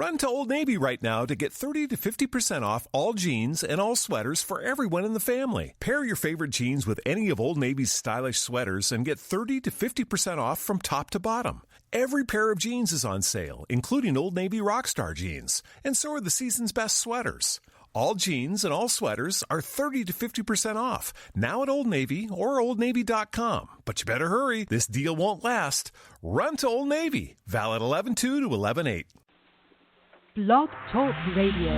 Run to Old Navy right now to get 30 to 50% off all jeans and all sweaters for everyone in the family. Pair your favorite jeans with any of Old Navy's stylish sweaters and get 30 to 50% off from top to bottom. Every pair of jeans is on sale, including Old Navy Rockstar jeans, and so are the season's best sweaters. All jeans and all sweaters are 30 to 50% off, now at Old Navy or OldNavy.com. But you better hurry, this deal won't last. Run to Old Navy, valid 11/2 to 11/8. Blog Talk Radio.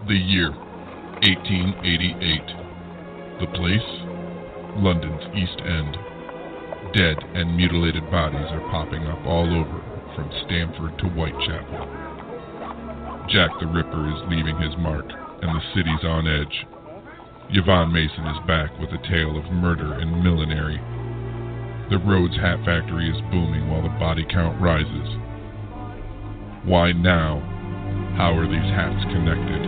The year, 1888. The place, London's East End. Dead and mutilated bodies are popping up all over, from Stamford to Whitechapel. Jack the Ripper is leaving his mark, and the city's on edge. Yvonne Mason is back with a tale of murder and millinery. The Rhodes Hat Factory is booming while the body count rises. Why now? How are these hats connected?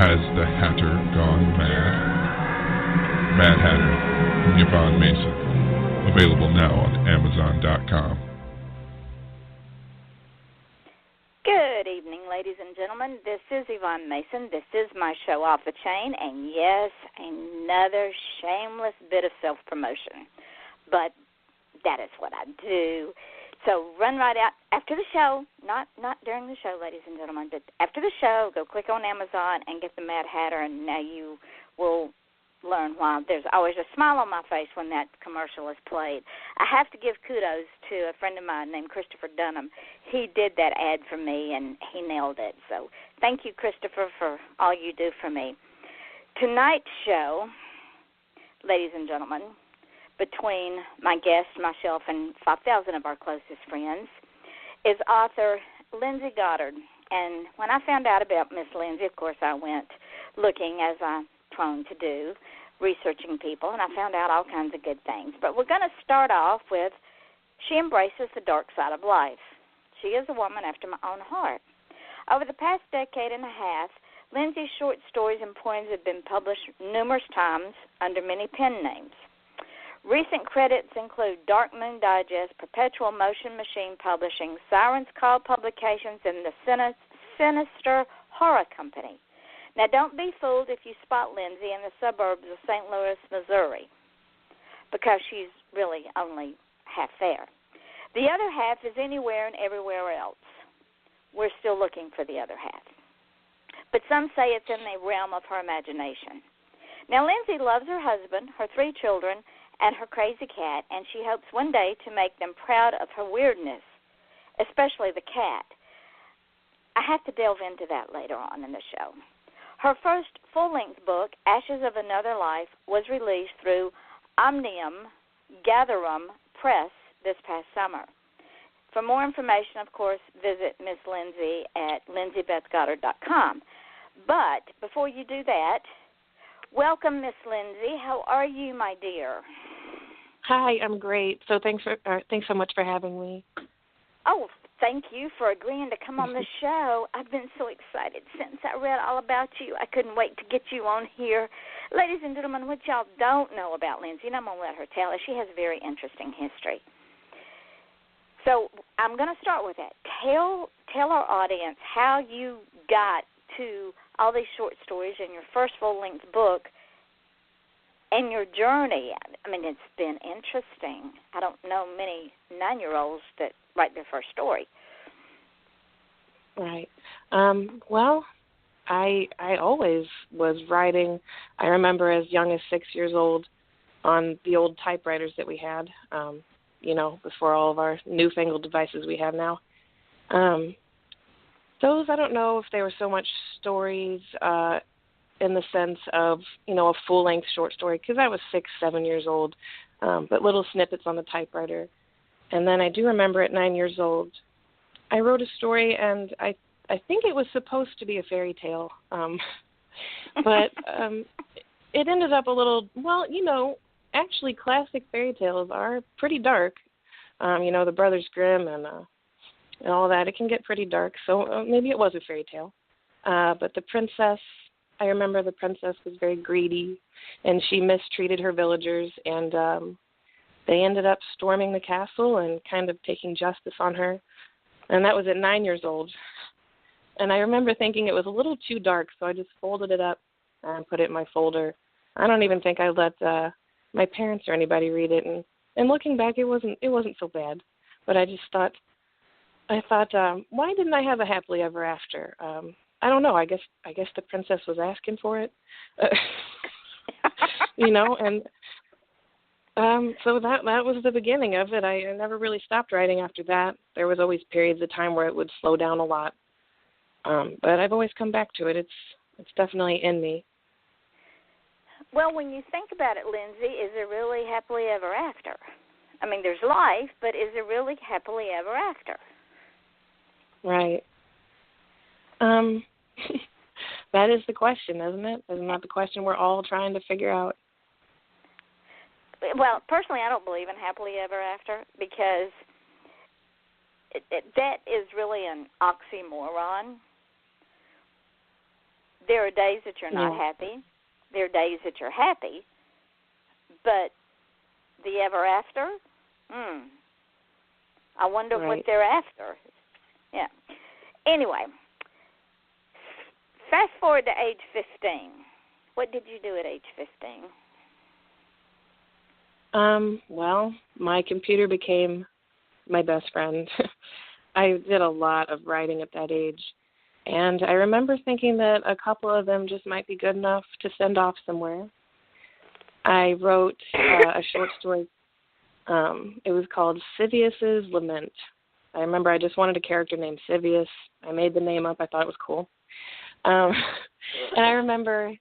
Has the Hatter gone mad? Mad Hatter from Yvonne Mason. Available now on Amazon.com. Good evening, ladies and gentlemen. This is Yvonne Mason. This is my show, Off the Chain, and yes, another shameless bit of self-promotion. But that is what I do. So run right out after the show, not during the show, ladies and gentlemen, but after the show, go click on Amazon and get the Mad Hatter, and now you will learn why there's always a smile on my face when that commercial is played. I have to give kudos to a friend of mine named Christopher Dunham. He did that ad for me, and he nailed it. So thank you, Christopher, for all you do for me. Tonight's show, ladies and gentlemen, between my guest, myself, and 5,000 of our closest friends, is author Lindsey Goddard. And when I found out about Miss Lindsey, of course, I went looking, as I'm prone to do, researching people, and I found out all kinds of good things. But we're going to start off with, she embraces the dark side of life. She is a woman after my own heart. Over the past decade and a half, Lindsey's short stories and poems have been published numerous times under many pen names. Recent credits include Dark Moon Digest, Perpetual Motion Machine Publishing, Sirens Call Publications, and the Sinister Horror Company. Now, don't be fooled if you spot Lindsey in the suburbs of St. Louis, Missouri, because she's really only half there. The other half is anywhere and everywhere else. We're still looking for the other half. But some say it's in the realm of her imagination. Now, Lindsey loves her husband, her 3 children, and her crazy cat, and she hopes one day to make them proud of her weirdness, especially the cat. I have to delve into that later on in the show. Her first full-length book, Ashes of Another Life, was released through Omnium Gatherum Press this past summer. For more information, of course, visit Miss Lindsey at lindseybethgoddard.com. But before you do that, welcome, Miss Lindsey. How are you, my dear? Hi, I'm great. So thanks so much for having me. Oh, thank you for agreeing to come on the show. I've been so excited since I read all about you. I couldn't wait to get you on here. Ladies and gentlemen, what y'all don't know about Lindsey, and I'm going to let her tell it, she has a very interesting history. So I'm going to start with that. Tell our audience how you got to all these short stories in your first full-length book and your journey. I mean, it's been interesting. I don't know many 9-year-olds that write their first story. Right. Well, I always was writing. I remember as young as 6 years old on the old typewriters that we had, before all of our newfangled devices we have now. Those, I don't know if they were so much stories in the sense of, a full-length short story, because I was 6, 7 years old, but little snippets on the typewriter. And then I do remember at 9 years old, I wrote a story, and I think it was supposed to be a fairy tale, but it ended up a little, actually classic fairy tales are pretty dark. The Brothers Grimm and all that, it can get pretty dark, so maybe it was a fairy tale. But the princess, I remember the princess was very greedy, and she mistreated her villagers, and they ended up storming the castle and kind of taking justice on her. And that was at 9 years old. And I remember thinking it was a little too dark, so I just folded it up and put it in my folder. I don't even think I let my parents or anybody read it. And looking back, it wasn't so bad. But I thought, why didn't I have a happily ever after? I don't know. I guess the princess was asking for it, And so that was the beginning of it. I never really stopped writing after that. There was always periods of time where it would slow down a lot, but I've always come back to it. It's definitely in me. Well, when you think about it, Lindsey, is there really happily ever after? I mean, there's life, but is there really happily ever after? Right. That is the question, isn't it? Isn't that the question we're all trying to figure out? Well, personally, I don't believe in happily ever after because that is really an oxymoron. There are days that you're not happy. There are days that you're happy. But the ever after, I wonder what they're after. Yeah. Anyway, fast forward to age 15. What did you do at age 15? Well, my computer became my best friend. I did a lot of writing at that age. And I remember thinking that a couple of them just might be good enough to send off somewhere. I wrote a short story. It was called Sivius's Lament. I remember I just wanted a character named Sivius. I made the name up. I thought it was cool. And I remember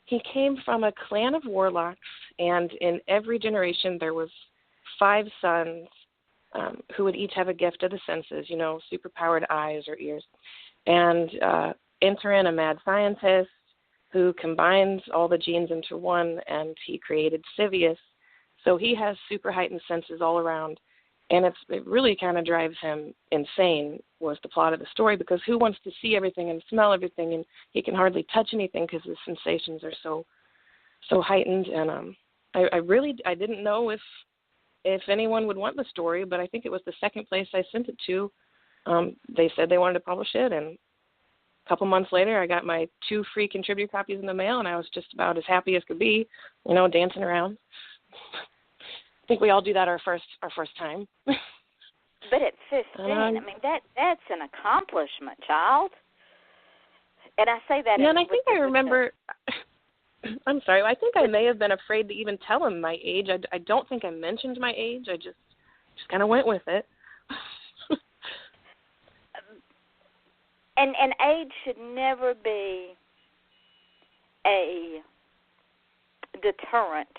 he came from a clan of warlocks, and in every generation there was 5 sons who would each have a gift of the senses, superpowered eyes or ears. And enter in a mad scientist who combines all the genes into one, and he created Sivius. So he has super heightened senses all around. And it really kind of drives him insane, was the plot of the story, because who wants to see everything and smell everything, and he can hardly touch anything because his sensations are so heightened. And I didn't know if anyone would want the story, but I think it was the second place I sent it to. They said they wanted to publish it, and a couple months later I got my 2 free contributor copies in the mail, and I was just about as happy as could be, dancing around. I think we all do that our first time. But at 15, I mean, that's an accomplishment, child. And I say that. Yeah, and I think I remember. I'm sorry. I think I may have been afraid to even tell him my age. I don't think I mentioned my age. I just kind of went with it. And age should never be a deterrent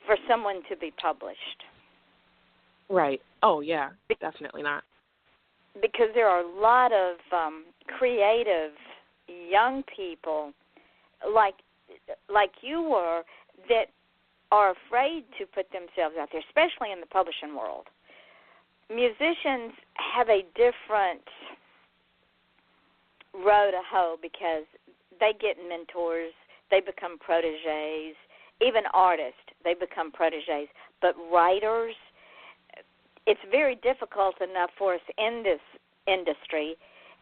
for someone to be published. Right. Oh, yeah, definitely not. Because there are a lot of creative young people like you were that are afraid to put themselves out there, especially in the publishing world. Musicians have a different row to hoe because they get mentors, they become protégés. Even artists, they become protégés. But writers, it's very difficult enough for us in this industry,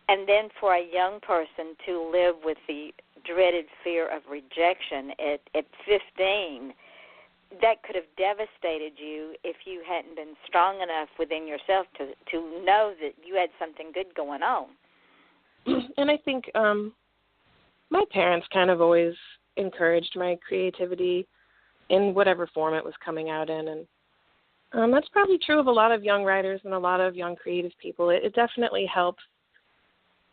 and then for a young person to live with the dreaded fear of rejection at 15, that could have devastated you if you hadn't been strong enough within yourself to know that you had something good going on. And I think my parents kind of always encouraged my creativity in whatever form it was coming out in, and that's probably true of a lot of young writers and a lot of young creative people. It definitely helps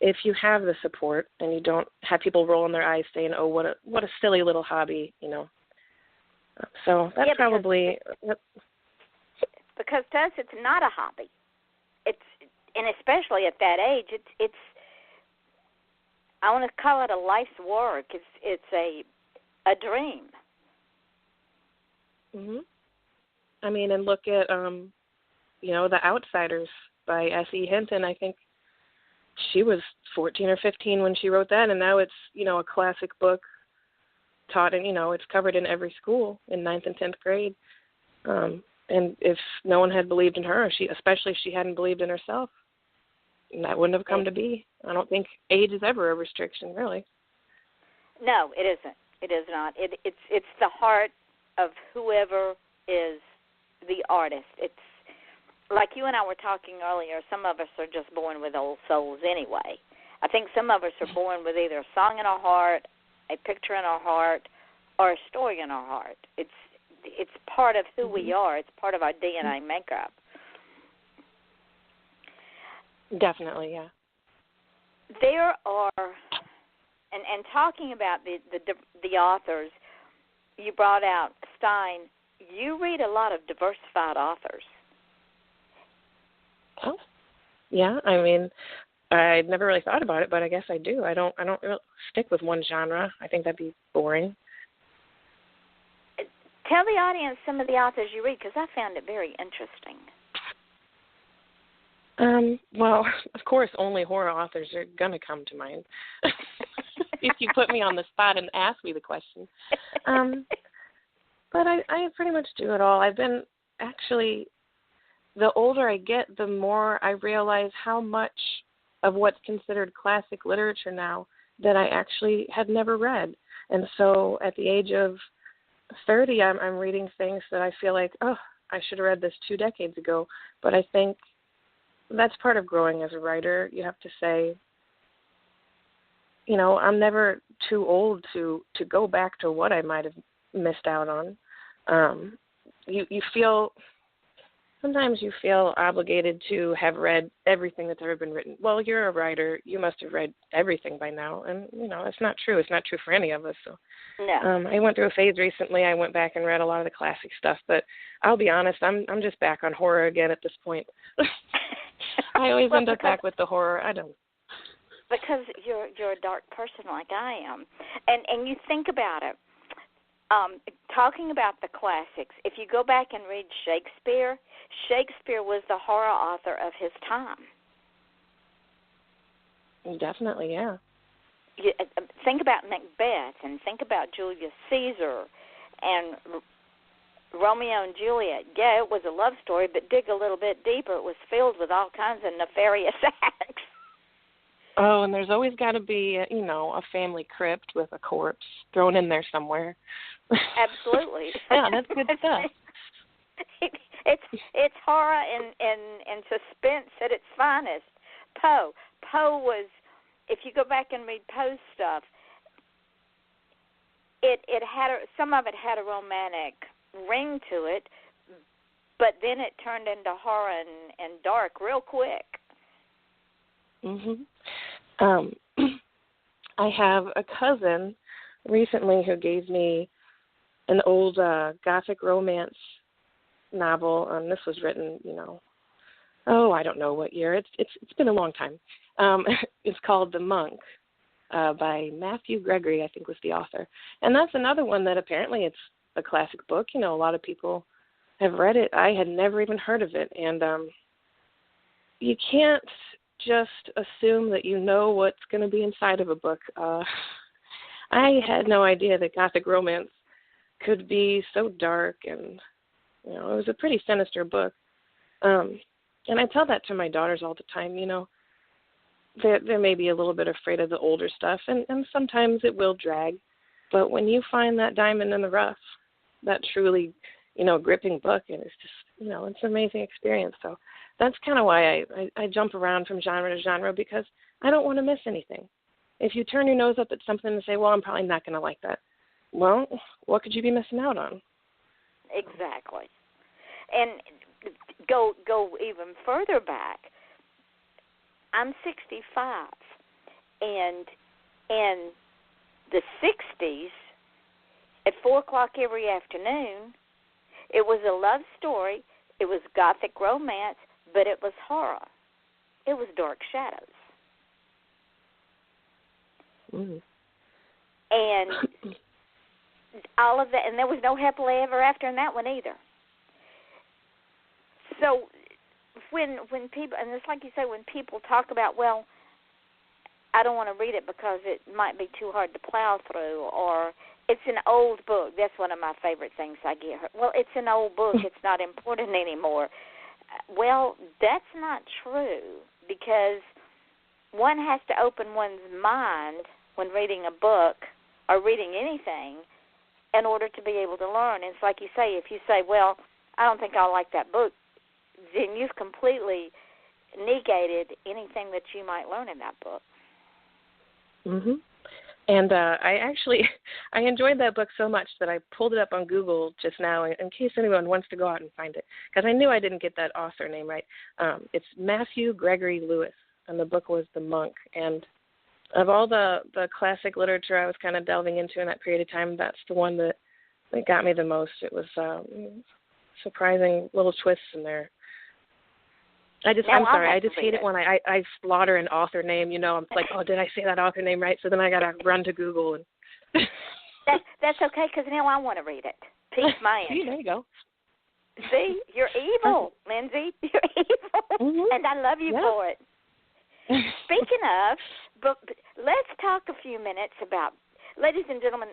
if you have the support and you don't have people rolling their eyes saying, "Oh, what a silly little hobby," So that's probably because to us it's not a hobby. And especially at that age, it's I want to call it a life's work. It's a dream. Mhm. I mean, and look at The Outsiders by S.E. Hinton. I think she was 14 or 15 when she wrote that, and now it's a classic book taught, and it's covered in every school in 9th and 10th grade. And if no one had believed in her, especially if she hadn't believed in herself, that wouldn't have come to be. I don't think age is ever a restriction, really. No, it isn't. It is not. It's the heart of whoever is the artist. It's like you and I were talking earlier. Some of us are just born with old souls anyway. I think some of us are born with either a song in our heart, a picture in our heart, or a story in our heart. It's part of who we are. It's part of our DNA makeup. Definitely, yeah. There are, and talking about the authors, you brought out Stein. You read a lot of diversified authors. Oh, yeah. I mean, I'd never really thought about it, but I guess I do. I don't really stick with one genre. I think that'd be boring. Tell the audience some of the authors you read, because I found it very interesting. Well, of course, only horror authors are going to come to mind if you put me on the spot and ask me the question. But I pretty much do it all. I've been actually, the older I get, the more I realize how much of what's considered classic literature now that I actually had never read. And so at the age of 30, I'm reading things that I feel like, oh, I should have read this 2 decades ago. But I think that's part of growing as a writer. You have to say, you know, I'm never too old to go back to what I might have missed out on. You feel, sometimes you feel obligated to have read everything that's ever been written. Well, you're a writer. You must have read everything by now. And, you know, that's not true. It's not true for any of us. So no. I went through a phase recently. I went back and read a lot of the classic stuff. But I'll be honest, I'm just back on horror again at this point. I always end up back with the horror. I don't. Because you're a dark person like I am. And you think about it. Talking about the classics, if you go back and read Shakespeare was the horror author of his time. Definitely, yeah. You, think about Macbeth and think about Julius Caesar and Romeo and Juliet. Yeah, it was a love story, but dig a little bit deeper, it was filled with all kinds of nefarious acts. Oh, and there's always got to be, a family crypt with a corpse thrown in there somewhere. Absolutely. Yeah, that's good stuff. It's horror and suspense at its finest. Poe was, if you go back and read Poe's stuff, it had some of it had a romantic ring to it, but then it turned into horror and dark real quick. Mhm. I have a cousin recently who gave me an old Gothic romance novel. This was written, I don't know what year. It's been a long time. It's called The Monk by Matthew Gregory, I think was the author. And that's another one that apparently it's a classic book. A lot of people have read it. I had never even heard of it. And you can't just assume that you know what's going to be inside of a book. I had no idea that Gothic romance could be so dark, and it was a pretty sinister book. And I tell that to my daughters all the time. They're maybe a little bit afraid of the older stuff, and sometimes it will drag. But when you find that diamond in the rough, that truly, gripping book, and it's just, it's an amazing experience. So that's kind of why I jump around from genre to genre, because I don't want to miss anything. If you turn your nose up at something and say, well, I'm probably not going to like that, well, what could you be missing out on? Exactly. And go even further back. I'm 65, and in the 60s, at 4 o'clock every afternoon, it was a love story, it was Gothic romance, but it was horror. It was Dark Shadows. Mm-hmm. And all of that, and there was no happily ever after in that one either. So when people, and it's like you say, when people talk about, well, I don't want to read it because it might be too hard to plow through, or It's an old book. That's one of my favorite things I get her. Well, it's an old book. It's not important anymore. Well, that's not true, because one has to open one's mind when reading a book or reading anything in order to be able to learn. And it's like you say, if you say, well, I don't think I'll like that book, then you've completely negated anything that you might learn in that book. Mhm. And I enjoyed that book so much that I pulled it up on Google just now in case anyone wants to go out and find it, because I knew I didn't get that author name right. It's Matthew Gregory Lewis, and the book was The Monk. And of all the classic literature I was kind of delving into in that period of time, that's the one that got me the most. It was surprising little twists in there. I'm sorry, I just hate it when I slaughter an author name. I'm like, oh, did I say that author name right? So then I got to run to Google. And That's okay, because now I want to read it. Pique my interest. See, there you go. See, you're evil, Lindsey. You're evil, and I love you for it. Speaking of, but let's talk a few minutes about, ladies and gentlemen,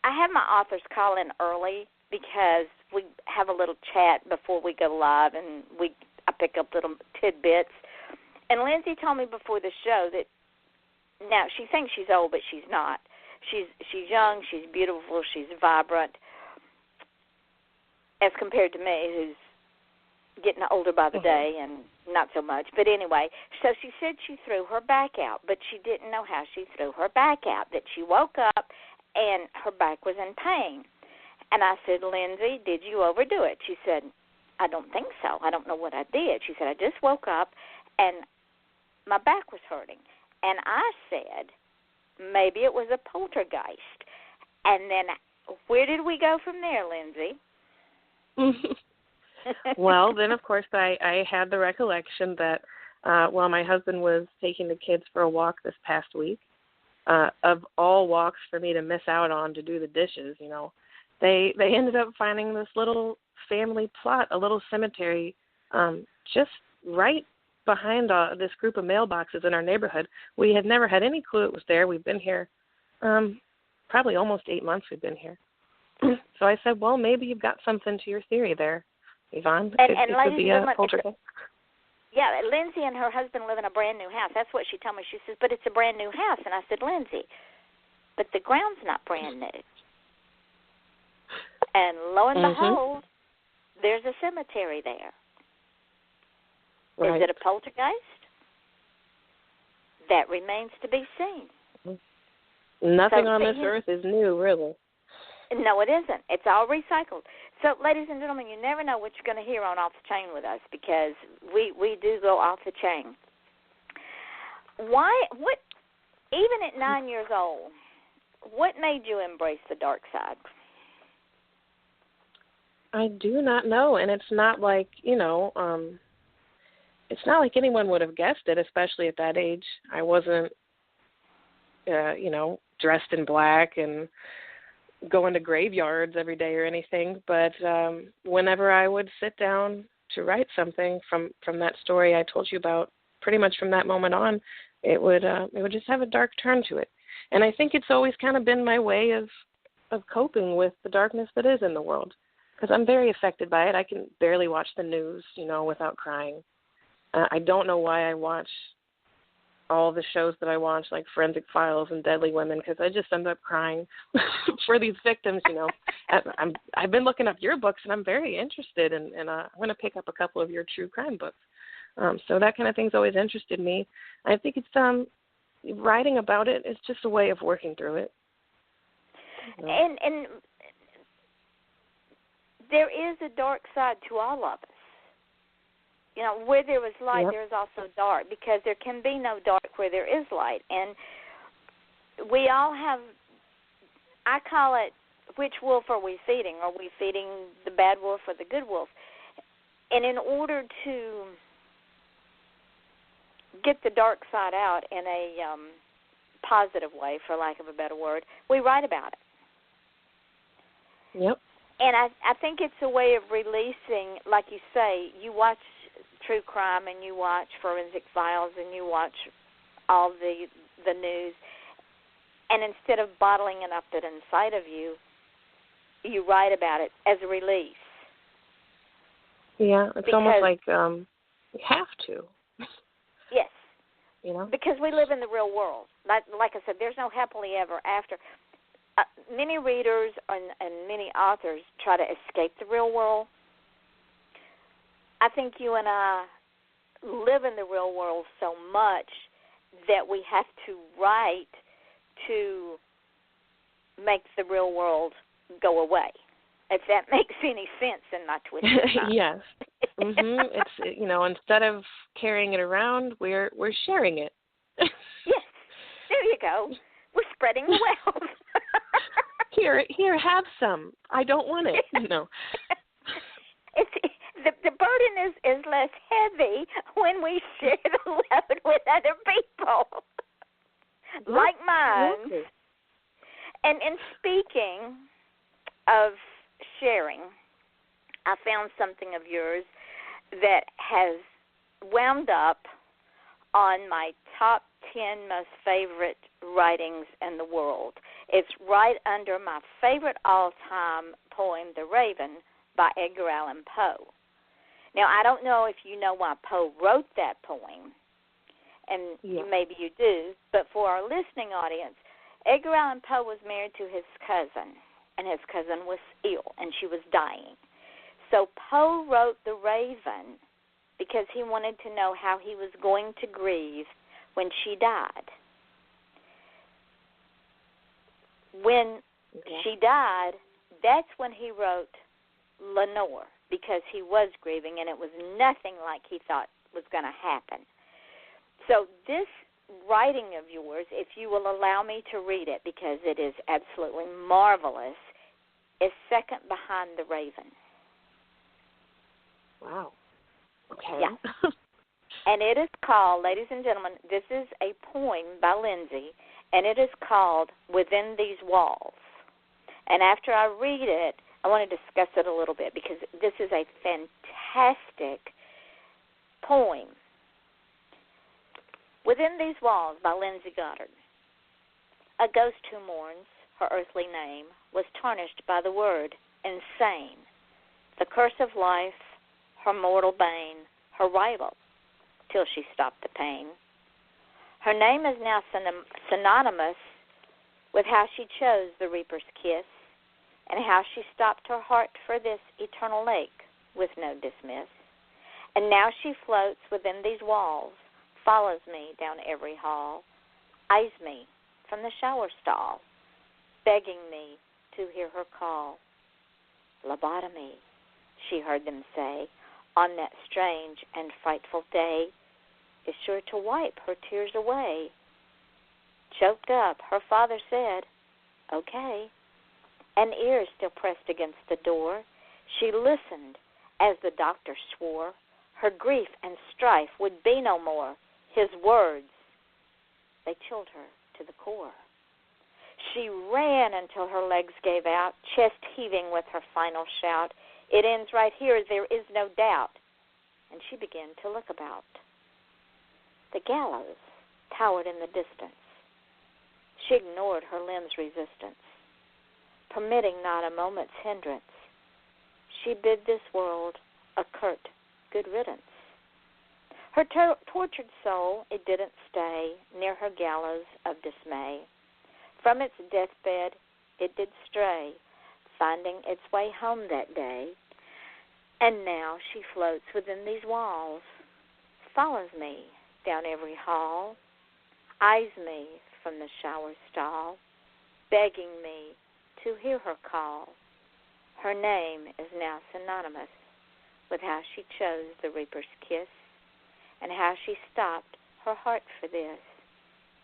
I have my authors call in early because we have a little chat before we go live, and I pick up little tidbits. And Lindsey told me before the show that now she thinks she's old, but she's not. She's young, she's beautiful, she's vibrant, as compared to me, who's getting older by the day and not so much. But anyway, so she said she threw her back out, but she didn't know how she threw her back out, that she woke up and her back was in pain. And I said, Lindsey, did you overdo it? She said, I don't think so. I don't know what I did. She said, I just woke up and my back was hurting. And I said, maybe it was a poltergeist. And then where did we go from there, Lindsey? Well, then, of course, I had the recollection that while my husband was taking the kids for a walk this past week, of all walks for me to miss out on to do the dishes, they ended up finding this little family plot, a little cemetery, just right behind this group of mailboxes in our neighborhood. We had never had any clue it was there. We've been here probably almost 8 months we've been here. So I said, well, maybe you've got something to your theory there, Yvonne. It could be a poltergeist. Yeah, Lindsey and her husband live in a brand-new house. That's what she told me. She says, but it's a brand-new house. And I said, Lindsey, but the ground's not brand new. And lo and behold, there's a cemetery there. Right. Is it a poltergeist? That remains to be seen. Nothing on this earth is new, really. No, it isn't. It's all recycled. So, ladies and gentlemen, you never know what you're going to hear on Off the Chain with us, because we do go off the chain. Even at 9 years old, what made you embrace the dark side? I do not know, and it's not like, it's not like anyone would have guessed it, especially at that age. I wasn't, dressed in black and going to graveyards every day or anything, but whenever I would sit down to write something from that story I told you about, pretty much from that moment on, it would just have a dark turn to it. And I think it's always kind of been my way of coping with the darkness that is in the world, because I'm very affected by it. I can barely watch the news, without crying. I don't know why I watch all the shows that I watch, like Forensic Files and Deadly Women, because I just end up crying for these victims, I've been looking up your books, and I'm very interested, and I'm going to pick up a couple of your true crime books. So that kind of thing's always interested me. I think it's writing about it is just a way of working through it. And there is a dark side to all of us. Where there is light, there is also dark, because there can be no dark where there is light. And we all have, I call it, which wolf are we feeding? Are we feeding the bad wolf or the good wolf? And in order to get the dark side out in a positive way, for lack of a better word, we write about it. Yep. And I think it's a way of releasing, like you say, you watch true crime and you watch Forensic Files and you watch all the news. And instead of bottling it up inside of you, you write about it as a release. Yeah, it's almost like you have to. Yes. You know? Because we live in the real world. Like I said, there's no happily ever after. Many readers and many authors try to escape the real world. I think you and I live in the real world so much that we have to write to make the real world go away, if that makes any sense in my twisted mind. Yes. It's, instead of carrying it around, we're sharing it. Yes. There you go. We're spreading the wealth. Here, have some. I don't want it. It's the burden is less heavy when we share the load with other people, like minds. Exactly. And in speaking of sharing, I found something of yours that has wound up on my top 10 most favorite writings in the world. It's right under my favorite all-time poem, The Raven, by Edgar Allan Poe. Now, I don't know if you know why Poe wrote that poem, and maybe you do, but for our listening audience, Edgar Allan Poe was married to his cousin, and his cousin was ill, and she was dying. So Poe wrote The Raven because he wanted to know how he was going to grieve when she died. When she died, that's when he wrote Lenore, because he was grieving, and it was nothing like he thought was going to happen. So this writing of yours, if you will allow me to read it, because it is absolutely marvelous, is second behind The Raven. Wow. Okay. Yeah. And it is called, ladies and gentlemen, this is a poem by Lindsey, and it is called Within These Walls. And after I read it, I want to discuss it a little bit, because this is a fantastic poem. Within These Walls by Lindsey Goddard. A ghost who mourns, her earthly name, was tarnished by the word insane. The curse of life, her mortal bane, her rival, till she stopped the pain. Her name is now synonymous with how she chose the reaper's kiss, and how she stopped her heart for this eternal lake with no dismiss. And now she floats within these walls, follows me down every hall, eyes me from the shower stall, begging me to hear her call. Lobotomy, she heard them say, on that strange and frightful day, is sure to wipe her tears away. Choked up, her father said, okay. An ear still pressed against the door, she listened as the doctor swore her grief and strife would be no more. His words, they chilled her to the core. She ran until her legs gave out, chest heaving with her final shout. It ends right here, there is no doubt. And she began to look about. The gallows towered in the distance. She ignored her limbs' resistance, permitting not a moment's hindrance. She bid this world a curt good riddance. Her tortured soul, it didn't stay near her gallows of dismay. From its deathbed it did stray, finding its way home that day. And now she floats within these walls, follows me down every hall, eyes me from the shower stall, begging me to hear her call. Her name is now synonymous with how she chose the reaper's kiss, and how she stopped her heart for this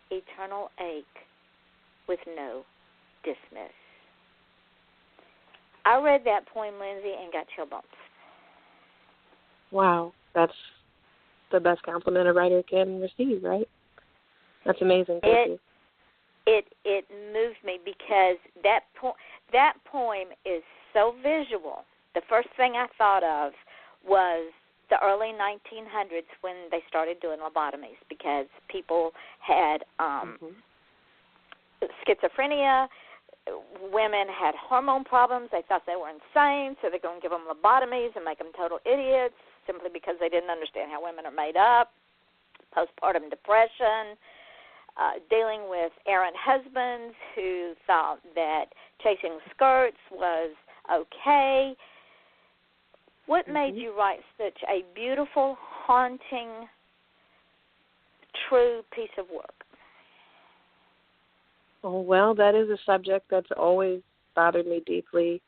eternal ache with no dismiss. I read that poem, Lindsey, and got chill bumps. Wow, that's the best compliment a writer can receive, right? That's amazing. Thank you. It moved me because that poem is so visual. The first thing I thought of was the early 1900s when they started doing lobotomies, because people had schizophrenia. Women had hormone problems. They thought they were insane, so they're going to give them lobotomies and make them total idiots simply because they didn't understand how women are made up. Postpartum depression, dealing with errant husbands who thought that chasing skirts was okay. What made you write such a beautiful, haunting, true piece of work? Oh, well, that is a subject that's always bothered me deeply.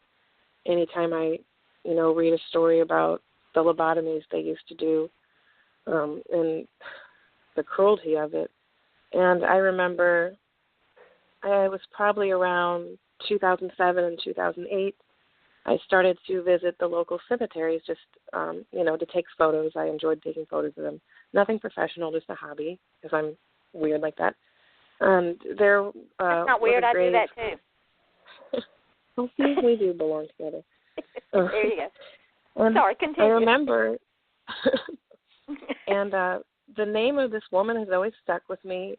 Anytime I, read a story about the lobotomies they used to do, and the cruelty of it. And I remember I was probably around 2007 and 2008. I started to visit the local cemeteries just, to take photos. I enjoyed taking photos of them. Nothing professional, just a hobby, because I'm weird like that. And there That's not weird. I do that too. Well, see, we do belong together. There you go. Sorry, continue. I remember, and the name of this woman has always stuck with me.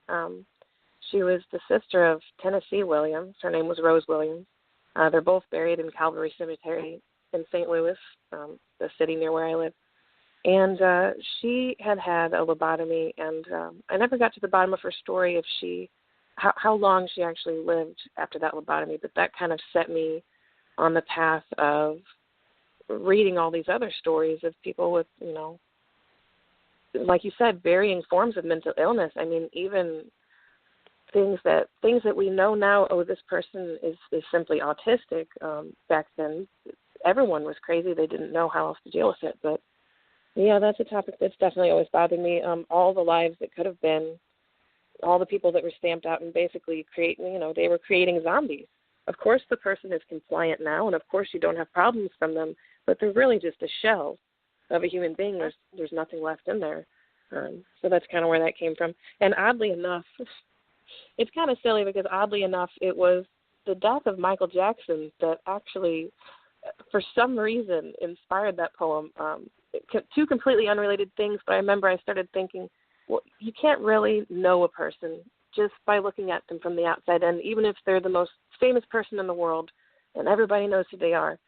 She was the sister of Tennessee Williams. Her name was Rose Williams. They're both buried in Calvary Cemetery in St. Louis, the city near where I live. And she had a lobotomy, and I never got to the bottom of her story if how long she actually lived after that lobotomy, but that kind of set me on the path of reading all these other stories of people with, like you said, varying forms of mental illness. I mean, even things that we know now, this person is simply autistic. Back then, everyone was crazy. They didn't know how else to deal with it, but yeah, that's a topic that's definitely always bothered me. All the lives that could have been, all the people that were stamped out and basically they were creating zombies. Of course the person is compliant now, and of course you don't have problems from them, but they're really just a shell of a human being. There's nothing left in there. So that's kind of where that came from. And oddly enough, it's kind of silly because oddly enough, it was the death of Michael Jackson that actually, for some reason, inspired that poem. Two completely unrelated things, but I remember I started thinking, well, you can't really know a person just by looking at them from the outside, and even if they're the most famous person in the world and everybody knows who they are,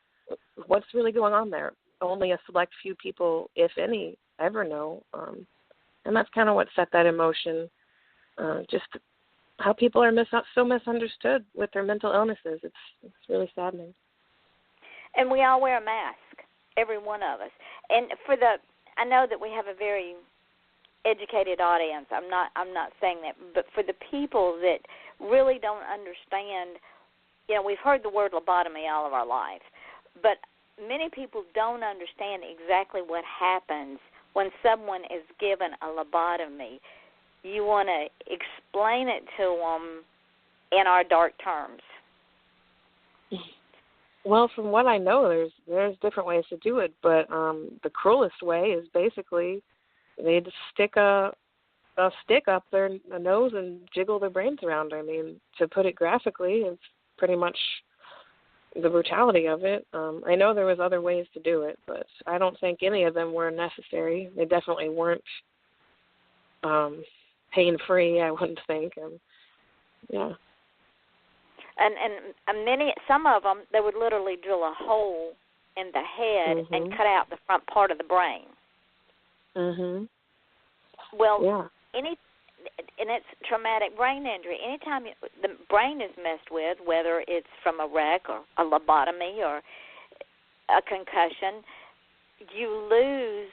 what's really going on there? Only a select few people, if any, ever know, and that's kind of what set that in motion, just how people are so misunderstood with their mental illnesses. It's really saddening. And we all wear a mask. Every one of us. And I know that we have a very educated audience. I'm not saying that, but for the people that really don't understand, we've heard the word lobotomy all of our lives, but many people don't understand exactly what happens when someone is given a lobotomy. You want to explain it to them in our dark terms. Well, from what I know, there's different ways to do it, but the cruelest way is basically they'd stick a stick up their nose and jiggle their brains around. I mean, to put it graphically, it's pretty much the brutality of it. I know there was other ways to do it, but I don't think any of them were necessary. They definitely weren't pain-free, I wouldn't think. Yeah. And some of them, they would literally drill a hole in the head and cut out the front part of the brain. Well, yeah. And it's traumatic brain injury. Anytime the brain is messed with, whether it's from a wreck or a lobotomy or a concussion, you lose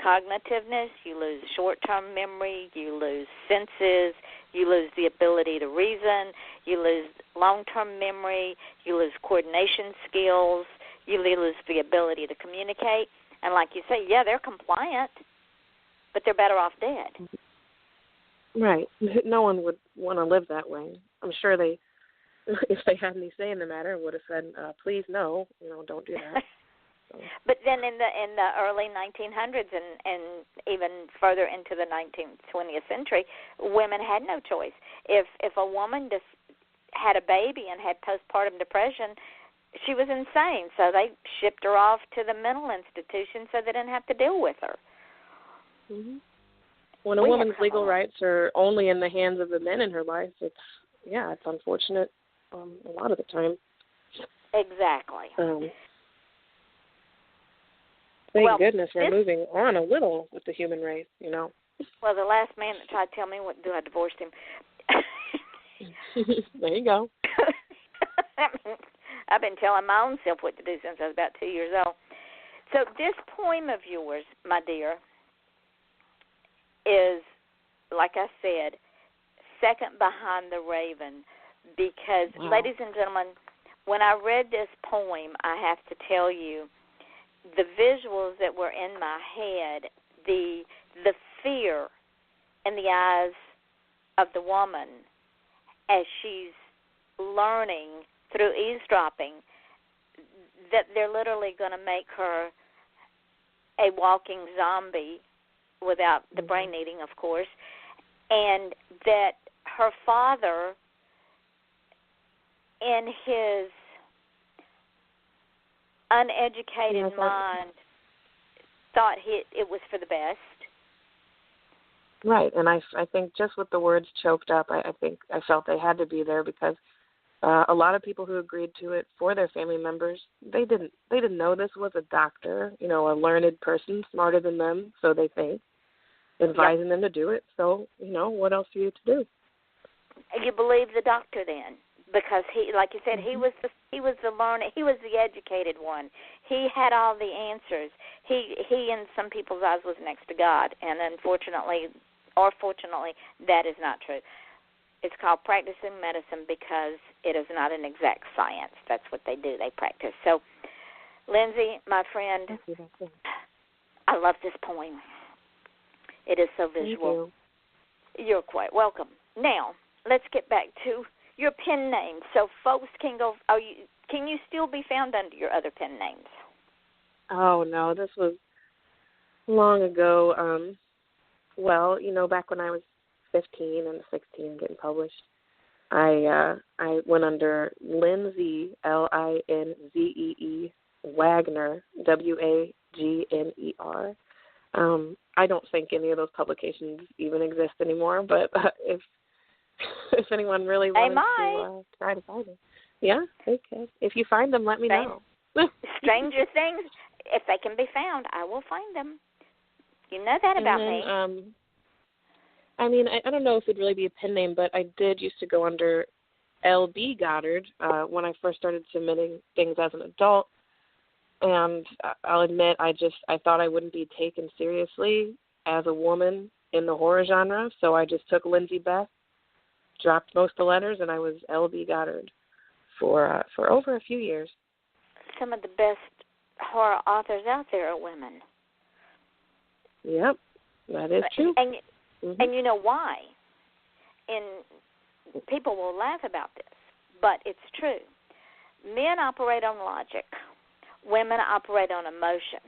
cognitiveness, you lose short-term memory, you lose senses, you lose the ability to reason, you lose long-term memory, you lose coordination skills, you lose the ability to communicate. And like you say, yeah, they're compliant, but they're better off dead. Right. No one would want to live that way. I'm sure if they had any say in the matter, would have said, please no, don't do that. But then in the early 1900s and even further into the 20th century, women had no choice. If a woman just had a baby and had postpartum depression, she was insane. So they shipped her off to the mental institution so they didn't have to deal with her. when a woman's legal rights are only in the hands of the men in her life, it's unfortunate a lot of the time. Exactly. Thank goodness we're moving on a little with the human race, you know. Well, the last man that tried to tell me what to do, I divorced him. There you go. I've been telling my own self what to do since I was about 2 years old. So this poem of yours, my dear, is, like I said, second behind the Raven because, ladies and gentlemen, when I read this poem, I have to tell you, the visuals that were in my head, the fear in the eyes of the woman as she's learning through eavesdropping that they're literally going to make her a walking zombie without the brain eating, of course, and that her father, in his uneducated mind, thought it was for the best. Right, and I think just with the words choked up, I felt they had to be there because a lot of people who agreed to it for their family members, they didn't know this was a doctor, you know, a learned person smarter than them, so they think, advising them to do it. So, you know, what else are you to do? You believe the doctor then, because he, like you said, he was the learner, he was the educated one. He had all the answers. He in some people's eyes was next to God, and unfortunately, or fortunately, that is not true. It's called practicing medicine because it is not an exact science. That's what they do. They practice. So, Lindsey, my friend, I love this poem. It is so visual. Thank you. You're quite welcome. Now, let's get back to your pen name. So folks can go, can you still be found under your other pen names? Oh, no, this was long ago. Well, you know, back when I was 15 and 16 getting published, I went under Lindsey, Linzee, Wagner, Wagner. I don't think any of those publications even exist anymore, but if anyone really wants to try to find them. Yeah, okay. If you find them, let me know. Stranger things, if they can be found, I will find them. You know that about me. I mean, I don't know if it'd really be a pen name, but I did used to go under LB Goddard when I first started submitting things as an adult. And I'll admit, I thought I wouldn't be taken seriously as a woman in the horror genre, so I just took Lindsey Beth, dropped most of the letters, and I was LB Goddard for over a few years. Some of the best horror authors out there are women. Yep, that is true. And you know why? And people will laugh about this, but it's true. Men operate on logic. Women operate on emotion.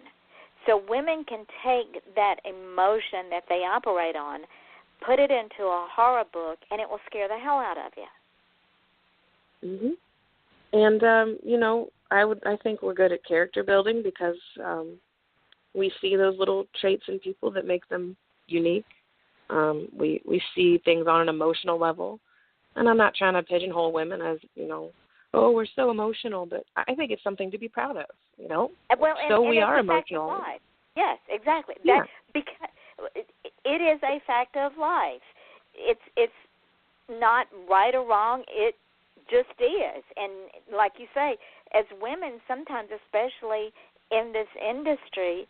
So women can take that emotion that they operate on, put it into a horror book, and it will scare the hell out of you. And you know, I think we're good at character building because we see those little traits in people that make them unique. We see things on an emotional level, and I'm not trying to pigeonhole women as, you know, oh, we're so emotional, but I think it's something to be proud of, you know. Well, and we are it's a fact emotional. of life. Yes, exactly. Yeah. Because it is a fact of life. It's not right or wrong. It just is. And like you say, as women, sometimes, especially in this industry,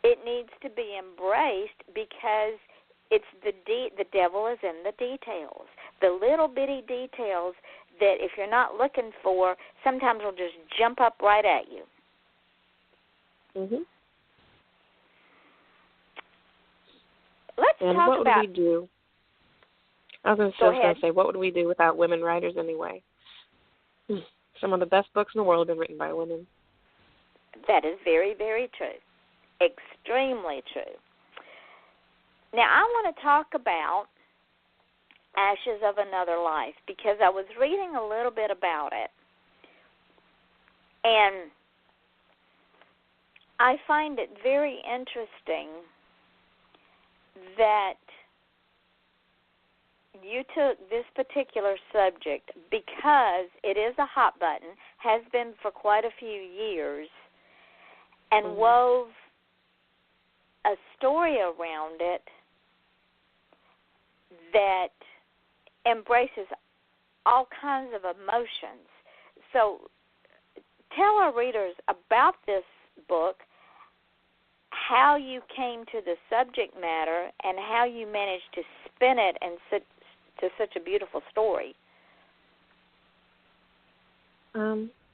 it needs to be embraced because it's the devil is in the details. The little bitty details that if you're not looking for, sometimes will just jump up right at you. Let's talk what about... would we do? I was just going to say, what would we do without women writers anyway? Some of the best books in the world have been written by women. That is very, very true. Extremely true. Now, I want to talk about Ashes of Another Life because I was reading a little bit about it, and I find it very interesting that you took this particular subject because it is a hot button, has been for quite a few years, and wove a story around it that embraces all kinds of emotions. So tell our readers about this book, how you came to the subject matter, and how you managed to spin it and to such a beautiful story.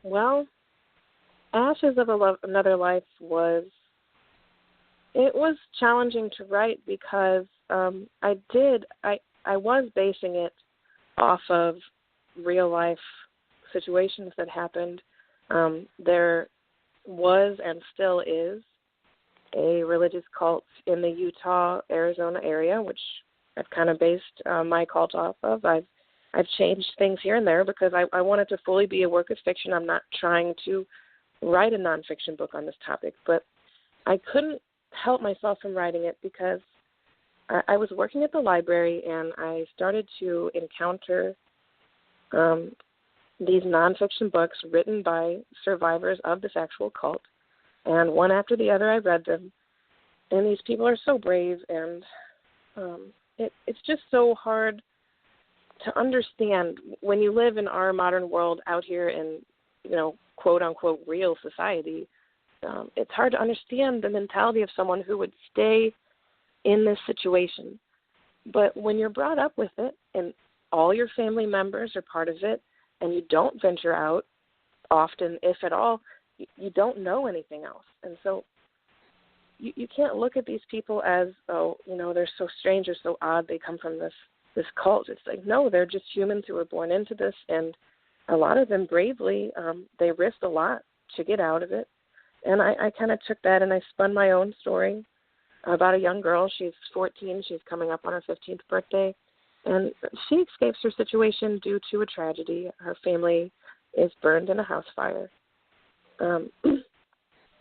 Well, Ashes of Another Life was challenging to write because I was basing it off of real life situations that happened. There was and still is a religious cult in the Utah, Arizona area, which I've kind of based my cult off of. I've changed things here and there because I want it to fully be a work of fiction. I'm not trying to write a nonfiction book on this topic, but I couldn't help myself from writing it because I was working at the library and I started to encounter these nonfiction books written by survivors of this actual cult. And one after the other, I read them. And these people are so brave, and it's just so hard to understand when you live in our modern world out here in, quote unquote, real society. It's hard to understand the mentality of someone who would stay in this situation. But when you're brought up with it and all your family members are part of it and you don't venture out often, if at all, you don't know anything else. And so you can't look at these people as, they're so strange or so odd, they come from this cult. It's like, no, they're just humans who were born into this, and a lot of them bravely, they risked a lot to get out of it. And I kind of took that and I spun my own story about a young girl. She's 14. She's coming up on her 15th birthday. And she escapes her situation due to a tragedy. Her family is burned in a house fire.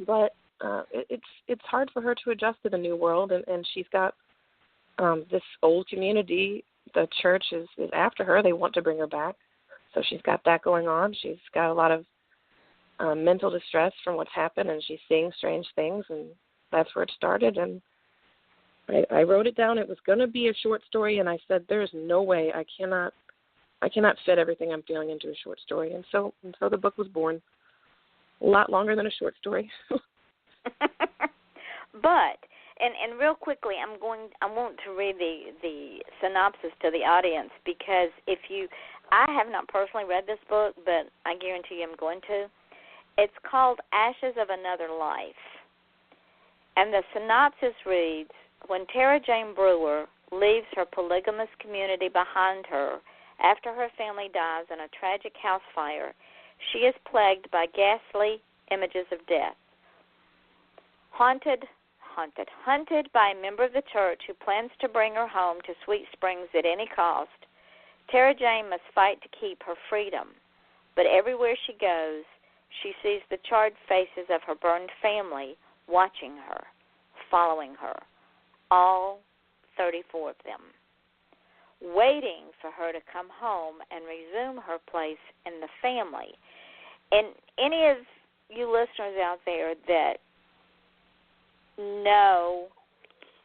But it's hard for her to adjust to the new world, and she's got this old community. The church is after her. They want to bring her back. So she's got that going on. She's got a lot of mental distress from what's happened, and she's seeing strange things, and that's where it started. And I wrote it down. It was going to be a short story, and I said, there's no way I cannot fit everything I'm feeling into a short story. And so the book was born. A lot longer than a short story. But and real quickly, I want to read the synopsis to the audience because I have not personally read this book, but I guarantee you I'm going to. It's called Ashes of Another Life, and the synopsis reads: when Tara Jane Brewer leaves her polygamous community behind her after her family dies in a tragic house fire, she is plagued by ghastly images of death. Hunted by a member of the church who plans to bring her home to Sweet Springs at any cost, Tara Jane must fight to keep her freedom. But everywhere she goes, she sees the charred faces of her burned family watching her, following her, all 34 of them, waiting for her to come home and resume her place in the family. And any of you listeners out there that know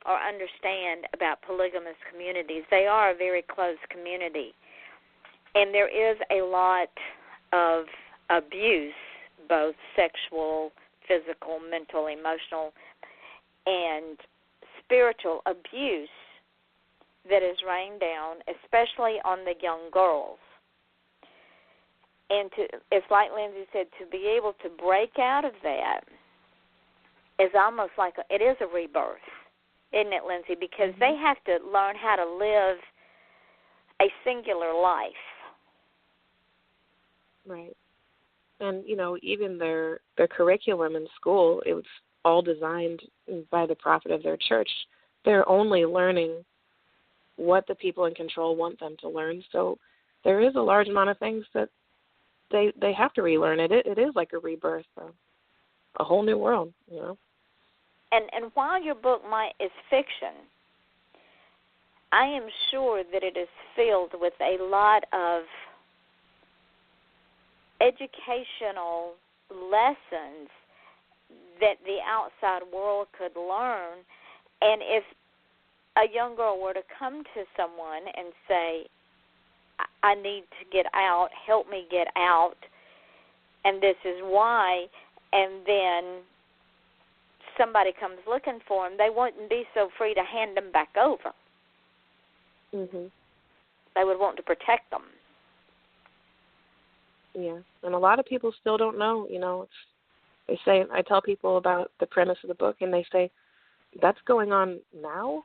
or understand about polygamous communities, they are a very close community. And there is a lot of abuse, both sexual, physical, mental, emotional, and spiritual abuse that is rained down, especially on the young girls. And it's like Lindsey said, to be able to break out of that is almost like it is a rebirth, isn't it, Lindsey? Because they have to learn how to live a singular life. Right. And, even their curriculum in school, it was all designed by the prophet of their church. They're only learning what the people in control want them to learn. So there is a large amount of things that they have to relearn. It is like a rebirth, a whole new world, And while your book is fiction, I am sure that it is filled with a lot of educational lessons that the outside world could learn. And if a young girl were to come to someone and say, I need to get out, help me get out, and this is why, and then somebody comes looking for them, they wouldn't be so free to hand them back over. Mhm. They would want to protect them. Yeah, and a lot of people still don't know. They say, I tell people about the premise of the book, and they say, "That's going on now."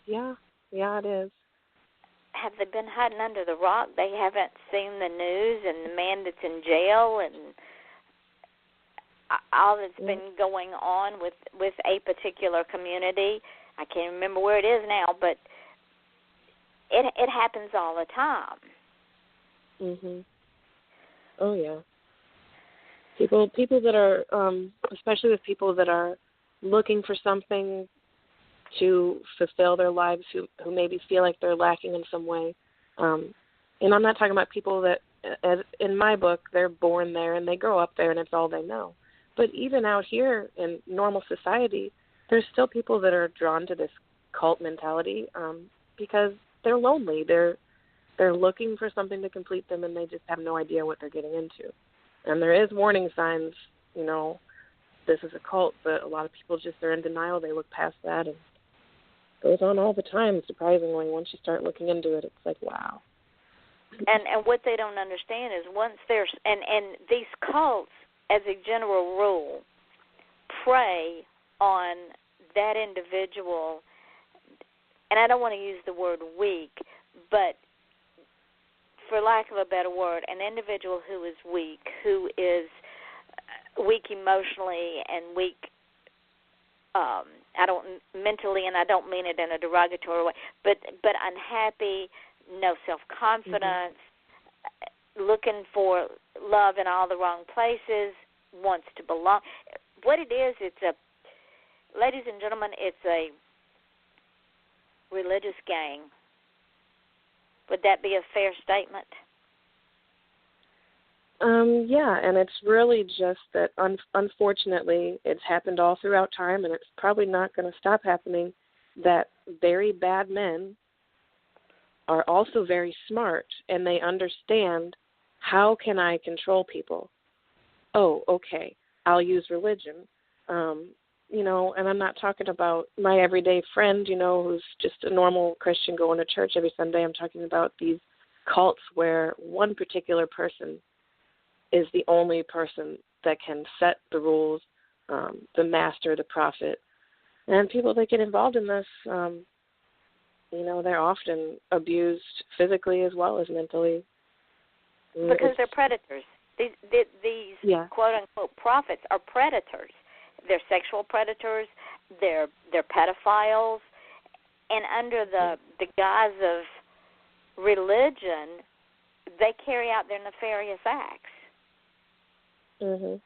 Yeah, it is. Have they been hiding under the rock? They haven't seen the news and the man that's in jail and all that's been going on with a particular community. I can't remember where it is now, but it happens all the time. Mhm. Oh yeah. People that are, especially with people that are looking for something to fulfill their lives, who maybe feel like they're lacking in some way. And I'm not talking about people that, as in my book, they're born there and they grow up there and it's all they know. But even out here in normal society, there's still people that are drawn to this cult mentality because they're lonely. They're looking for something to complete them, and they just have no idea what they're getting into. And there is warning signs, this is a cult, but a lot of people just are in denial. They look past that, and it goes on all the time, surprisingly. Once you start looking into it, it's like, wow. And what they don't understand is once there's, and these cults, as a general rule, prey on that individual, and I don't want to use the word weak, but for lack of a better word, an individual who is weak, who is weak emotionally and weak, mentally, and I don't mean it in a derogatory way, but unhappy, no self-confidence, looking for love in all the wrong places, wants to belong. What it is, ladies and gentlemen, it's a religious gang. Would that be a fair statement? Yeah, and it's really just that, unfortunately, it's happened all throughout time, and it's probably not going to stop happening, that very bad men are also very smart, and they understand, how can I control people? Oh, okay, I'll use religion. And I'm not talking about my everyday friend, who's just a normal Christian going to church every Sunday. I'm talking about these cults where one particular person is the only person that can set the rules, the master, the prophet. And people that get involved in this, they're often abused physically as well as mentally. Because they're predators. These quote-unquote prophets are predators. They're sexual predators. They're pedophiles. And under the guise of religion, they carry out their nefarious acts. Mhm.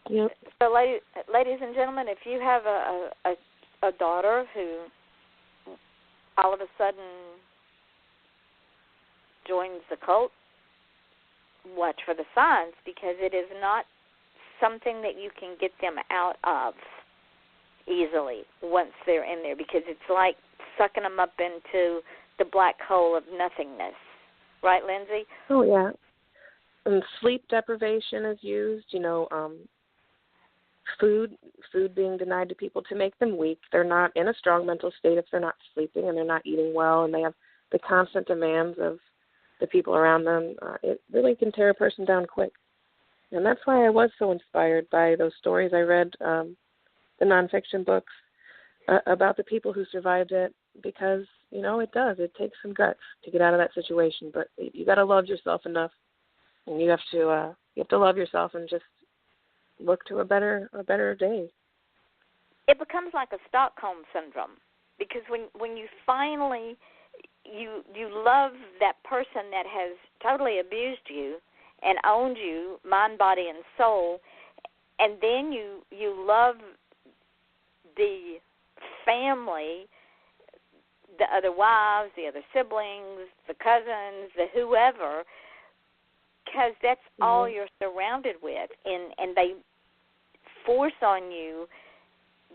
Yep. So, ladies and gentlemen, if you have a daughter who all of a sudden joins the cult, watch for the signs, because it is not something that you can get them out of easily once they're in there, because it's like sucking them up into the black hole of nothingness. Right, Lindsey? Oh, yeah. And sleep deprivation is used, food being denied to people to make them weak. They're not in a strong mental state if they're not sleeping and they're not eating well, and they have the constant demands of the people around them. It really can tear a person down quick. And that's why I was so inspired by those stories I read, the nonfiction books, about the people who survived it, because, it does. It takes some guts to get out of that situation, but you got to love yourself enough, and you have to love yourself and just look to a better day. It becomes like a Stockholm Syndrome, because when you finally you love that person that has totally abused you and owned you, mind, body, and soul, and then you love the family, the other wives, the other siblings, the cousins, the whoever, because that's all you're surrounded with. And they force on you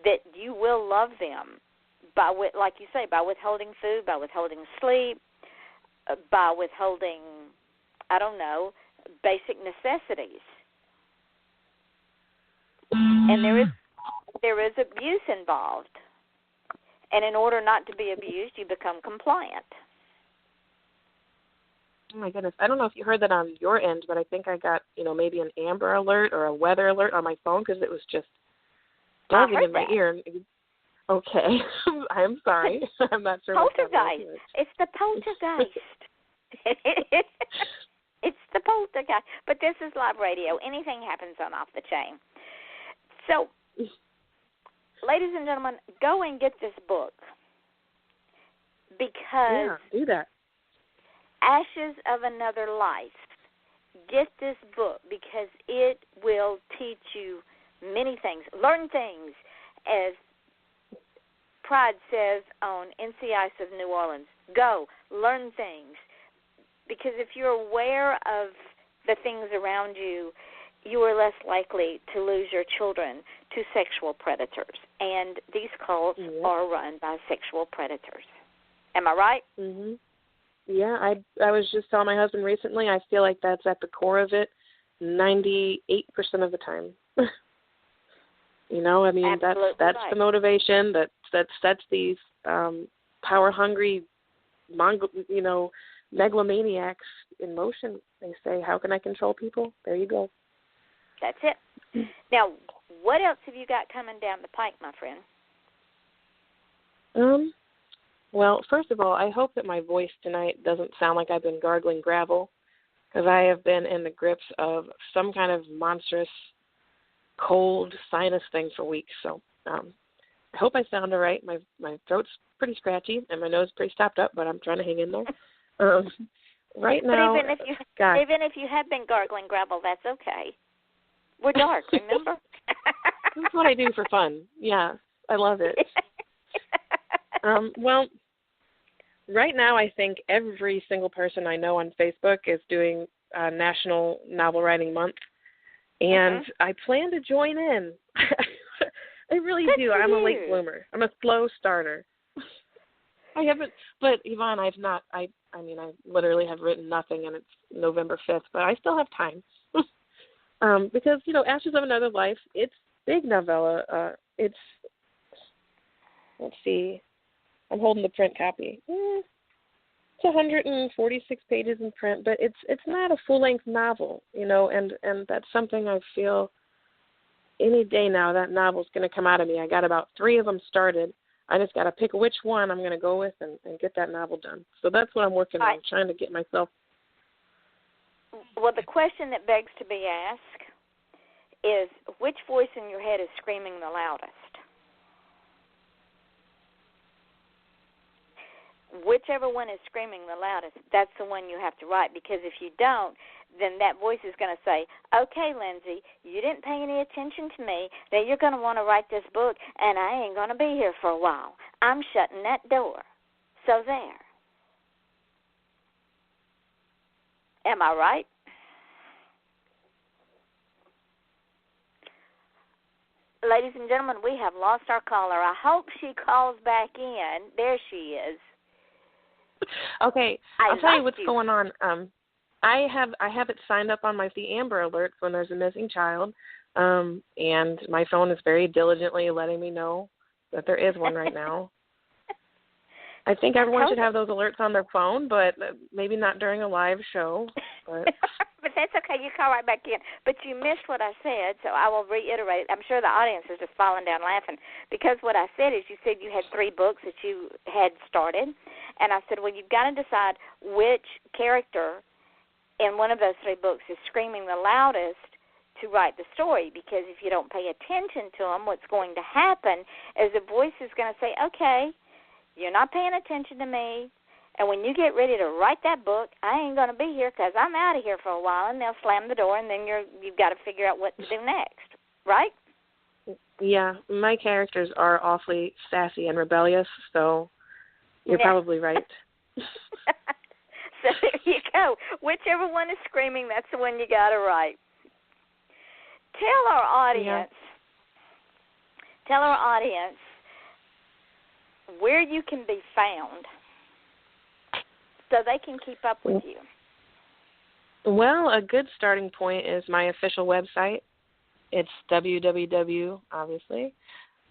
that you will love them by, like you say, by withholding food, by withholding sleep, by withholding, I don't know, basic necessities. And there is abuse involved. And in order not to be abused, you become compliant. Oh, my goodness. I don't know if you heard that on your end, but I think I got, maybe an Amber Alert or a weather alert on my phone because it was just buzzing in my ear. Okay. I'm sorry. I'm not sure. Poltergeist. It's the poltergeist. It's the poltergeist. But this is live radio. Anything happens on Off the Chain. So, ladies and gentlemen, go and get this book because do that. Ashes of Another Life. Get this book because it will teach you many things. Learn things, as Pride says on NCIS of New Orleans. Go, learn things. Because if you're aware of the things around you, you are less likely to lose your children to sexual predators. And these cults are run by sexual predators. Am I right? Mm-hmm. Yeah, I was just telling my husband recently, I feel like that's at the core of it 98% of the time. I mean, Absolutely that's right. the motivation that sets these power-hungry, megalomaniacs in motion. They say, how can I control people? There you go. That's it. Now, what else have you got coming down the pike, my friend? Well, first of all, I hope that my voice tonight doesn't sound like I've been gargling gravel, because I have been in the grips of some kind of monstrous cold sinus thing for weeks. So I hope I sound all right. My throat's pretty scratchy and my nose is pretty stopped up, but I'm trying to hang in there. Right now, but even if you have been gargling gravel, that's okay. We're dark, remember? That's what I do for fun. Yeah, I love it. Well, right now I think every single person I know on Facebook is doing National Novel Writing Month, and I plan to join in. I really do. I'm a late bloomer. I'm a slow starter. I haven't, but Yvonne, I've not. I mean, I literally have written nothing, and it's November 5th, but I still have time. Because, Ashes of Another Life, it's big novella. It's, let's see, I'm holding the print copy. It's 146 pages in print, but it's not a full-length novel, and that's something I feel any day now that novel's going to come out of me. I got about 3 of them started. I just got to pick which one I'm going to go with and get that novel done. So that's what I'm working on, trying to get myself. Well, the question that begs to be asked is, which voice in your head is screaming the loudest? Whichever one is screaming the loudest, that's the one you have to write, because if you don't, then that voice is going to say, okay, Lindsey, you didn't pay any attention to me. Now you're going to want to write this book, and I ain't going to be here for a while. I'm shutting that door. So there. Am I right? Ladies and gentlemen, we have lost our caller. I hope she calls back in. There she is. Okay, I'll tell you what's going on. I have it signed up on the Amber Alert when there's a missing child, and my phone is very diligently letting me know that there is one right now. I think everyone should have those alerts on their phone, but maybe not during a live show. But, but that's okay. You call right back in. But you missed what I said, so I will reiterate it. I'm sure the audience is just falling down laughing, because what I said is you said you had 3 books that you had started, and I said, well, you've got to decide which character in one of those 3 books is screaming the loudest to write the story, because if you don't pay attention to them, what's going to happen is the voice is going to say, okay, you're not paying attention to me, and when you get ready to write that book, I ain't going to be here because I'm out of here for a while, and they'll slam the door, and then you've got to figure out what to do next, right? Yeah, my characters are awfully sassy and rebellious, so you're probably right. So there you go. Whichever one is screaming, that's the one you got to write. Tell our audience where you can be found so they can keep up with you. Well, a good starting point is my official website. It's www, obviously,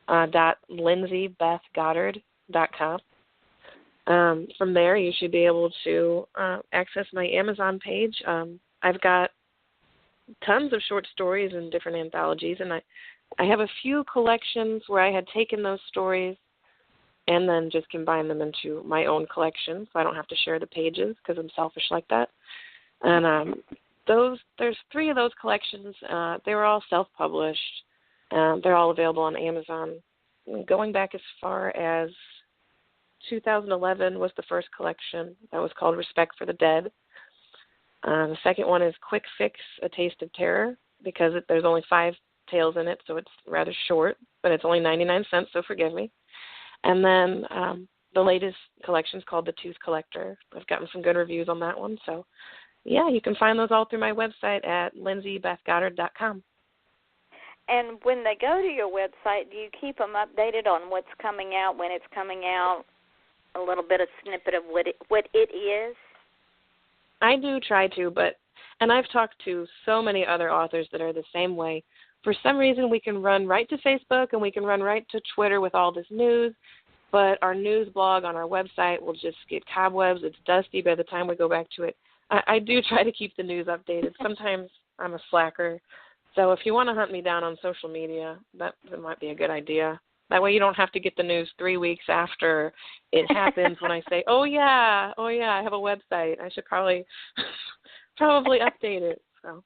.lindseybethgoddard.com. From there, you should be able to access my Amazon page. I've got tons of short stories and different anthologies, and I have a few collections where I had taken those stories and then just combined them into my own collection, so I don't have to share the pages because I'm selfish like that. And there's 3 of those collections. They were all self-published. They're all available on Amazon. Going back as far as 2011 was the first collection. That was called Respect for the Dead. The second one is Quick Fix, A Taste of Terror, because there's only 5 tales in it, so it's rather short, but it's only 99 cents, so forgive me. And then the latest collection is called The Tooth Collector. I've gotten some good reviews on that one, so yeah, you can find those all through my website at lindseybethgoddard.com. And when they go to your website, do you keep them updated on what's coming out, when it's coming out, a little bit of snippet of what it is? I do try to, and I've talked to so many other authors that are the same way. For some reason, we can run right to Facebook and we can run right to Twitter with all this news, but our news blog on our website will just get cobwebs. It's dusty by the time we go back to it. I do try to keep the news updated. Sometimes I'm a slacker. So if you want to hunt me down on social media, that might be a good idea. That way you don't have to get the news 3 weeks after it happens when I say, oh yeah, I have a website. I should probably update it. So.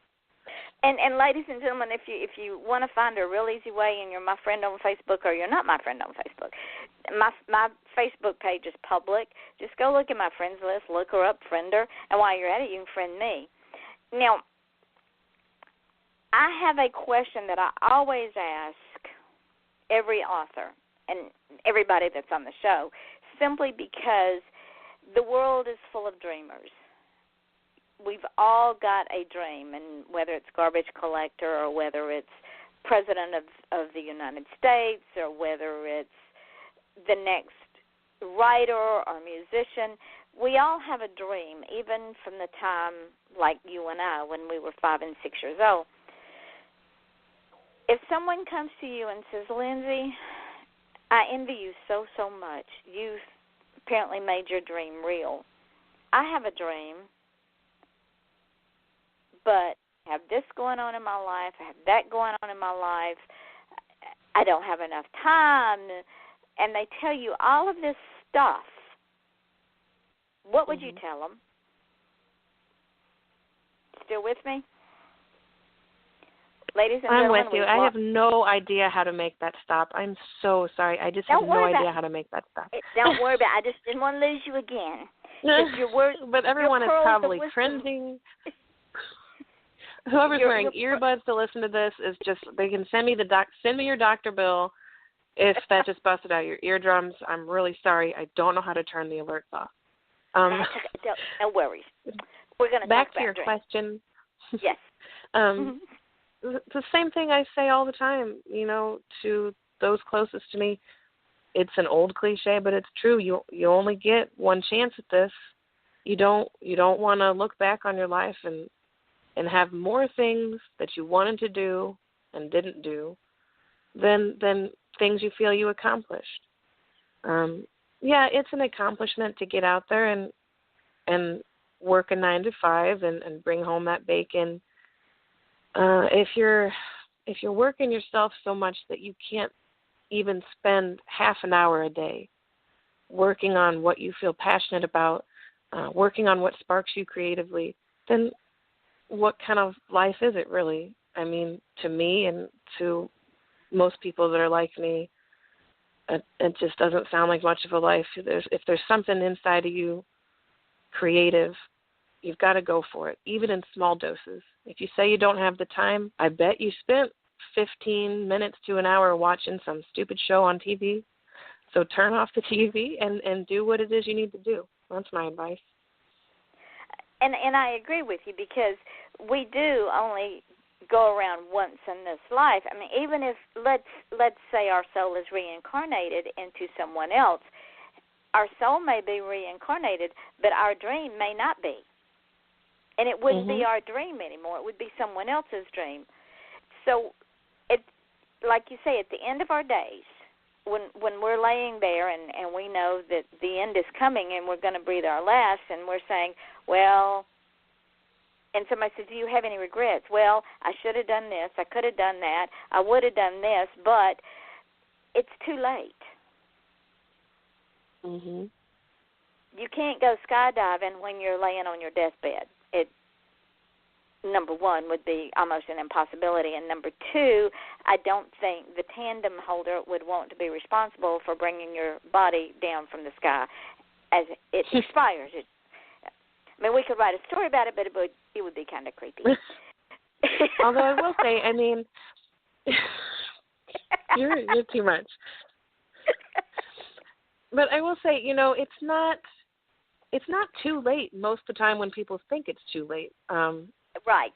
And ladies and gentlemen, if you want to find a real easy way, and you're my friend on Facebook or you're not my friend on Facebook, my Facebook page is public. Just go look at my friends list, look her up, friend her, and while you're at it, you can friend me. Now, I have a question that I always ask every author and everybody that's on the show, simply because the world is full of dreamers. We've all got a dream, and whether it's garbage collector or whether it's president of the United States or whether it's the next writer or musician, we all have a dream, even from the time like you and I when we were 5 and 6 years old. If someone comes to you and says, Lindsey, I envy you so much. You've apparently made your dream real. I have a dream, but I have this going on in my life, I have that going on in my life, I don't have enough time, and they tell you all of this stuff, what would you tell them? Still with me? Ladies and gentlemen, I'm with you. I have no idea how to make that stop. I'm so sorry. I just have no idea how to make that stop. Don't worry about it. I just didn't want to lose you again. But everyone is probably cringing. Whoever's wearing earbuds to listen to this is just, they can send me your doctor bill if that just busted out your eardrums. I'm really sorry. I don't know how to turn the alerts off. No worries. We're going to back to your question. Yes. The same thing I say all the time, to those closest to me. It's an old cliche, but it's true. You only get one chance at this. You don't want to look back on your life and have more things that you wanted to do and didn't do than things you feel you accomplished. It's an accomplishment to get out there and work a 9 to 5 and bring home that bacon. If you're working yourself so much that you can't even spend half an hour a day working on what you feel passionate about, working on what sparks you creatively, then what kind of life is it really? I mean, to me and to most people that are like me, it just doesn't sound like much of a life. If there's something inside of you creative, you've got to go for it, even in small doses. If you say you don't have the time, I bet you spent 15 minutes to an hour watching some stupid show on TV. So turn off the TV and do what it is you need to do. That's my advice. And I agree with you, because we do only go around once in this life. I mean, even if let's say our soul is reincarnated into someone else, our soul may be reincarnated, but our dream may not be. And it wouldn't be our dream anymore. It would be someone else's dream. So, it, like you say, at the end of our days, when we're laying there and we know that the end is coming and we're going to breathe our last, and we're saying, well, and somebody says, do you have any regrets? Well, I should have done this. I could have done that. I would have done this, but it's too late. You can't go skydiving when you're laying on your deathbed. It, number one, would be almost an impossibility, and number two, I don't think the tandem holder would want to be responsible for bringing your body down from the sky as it expires. I mean, we could write a story about it, but it would be kind of creepy. Although I will say, I mean, you're too much. But I will say, you know, it's not too late most of the time when people think it's too late. Right.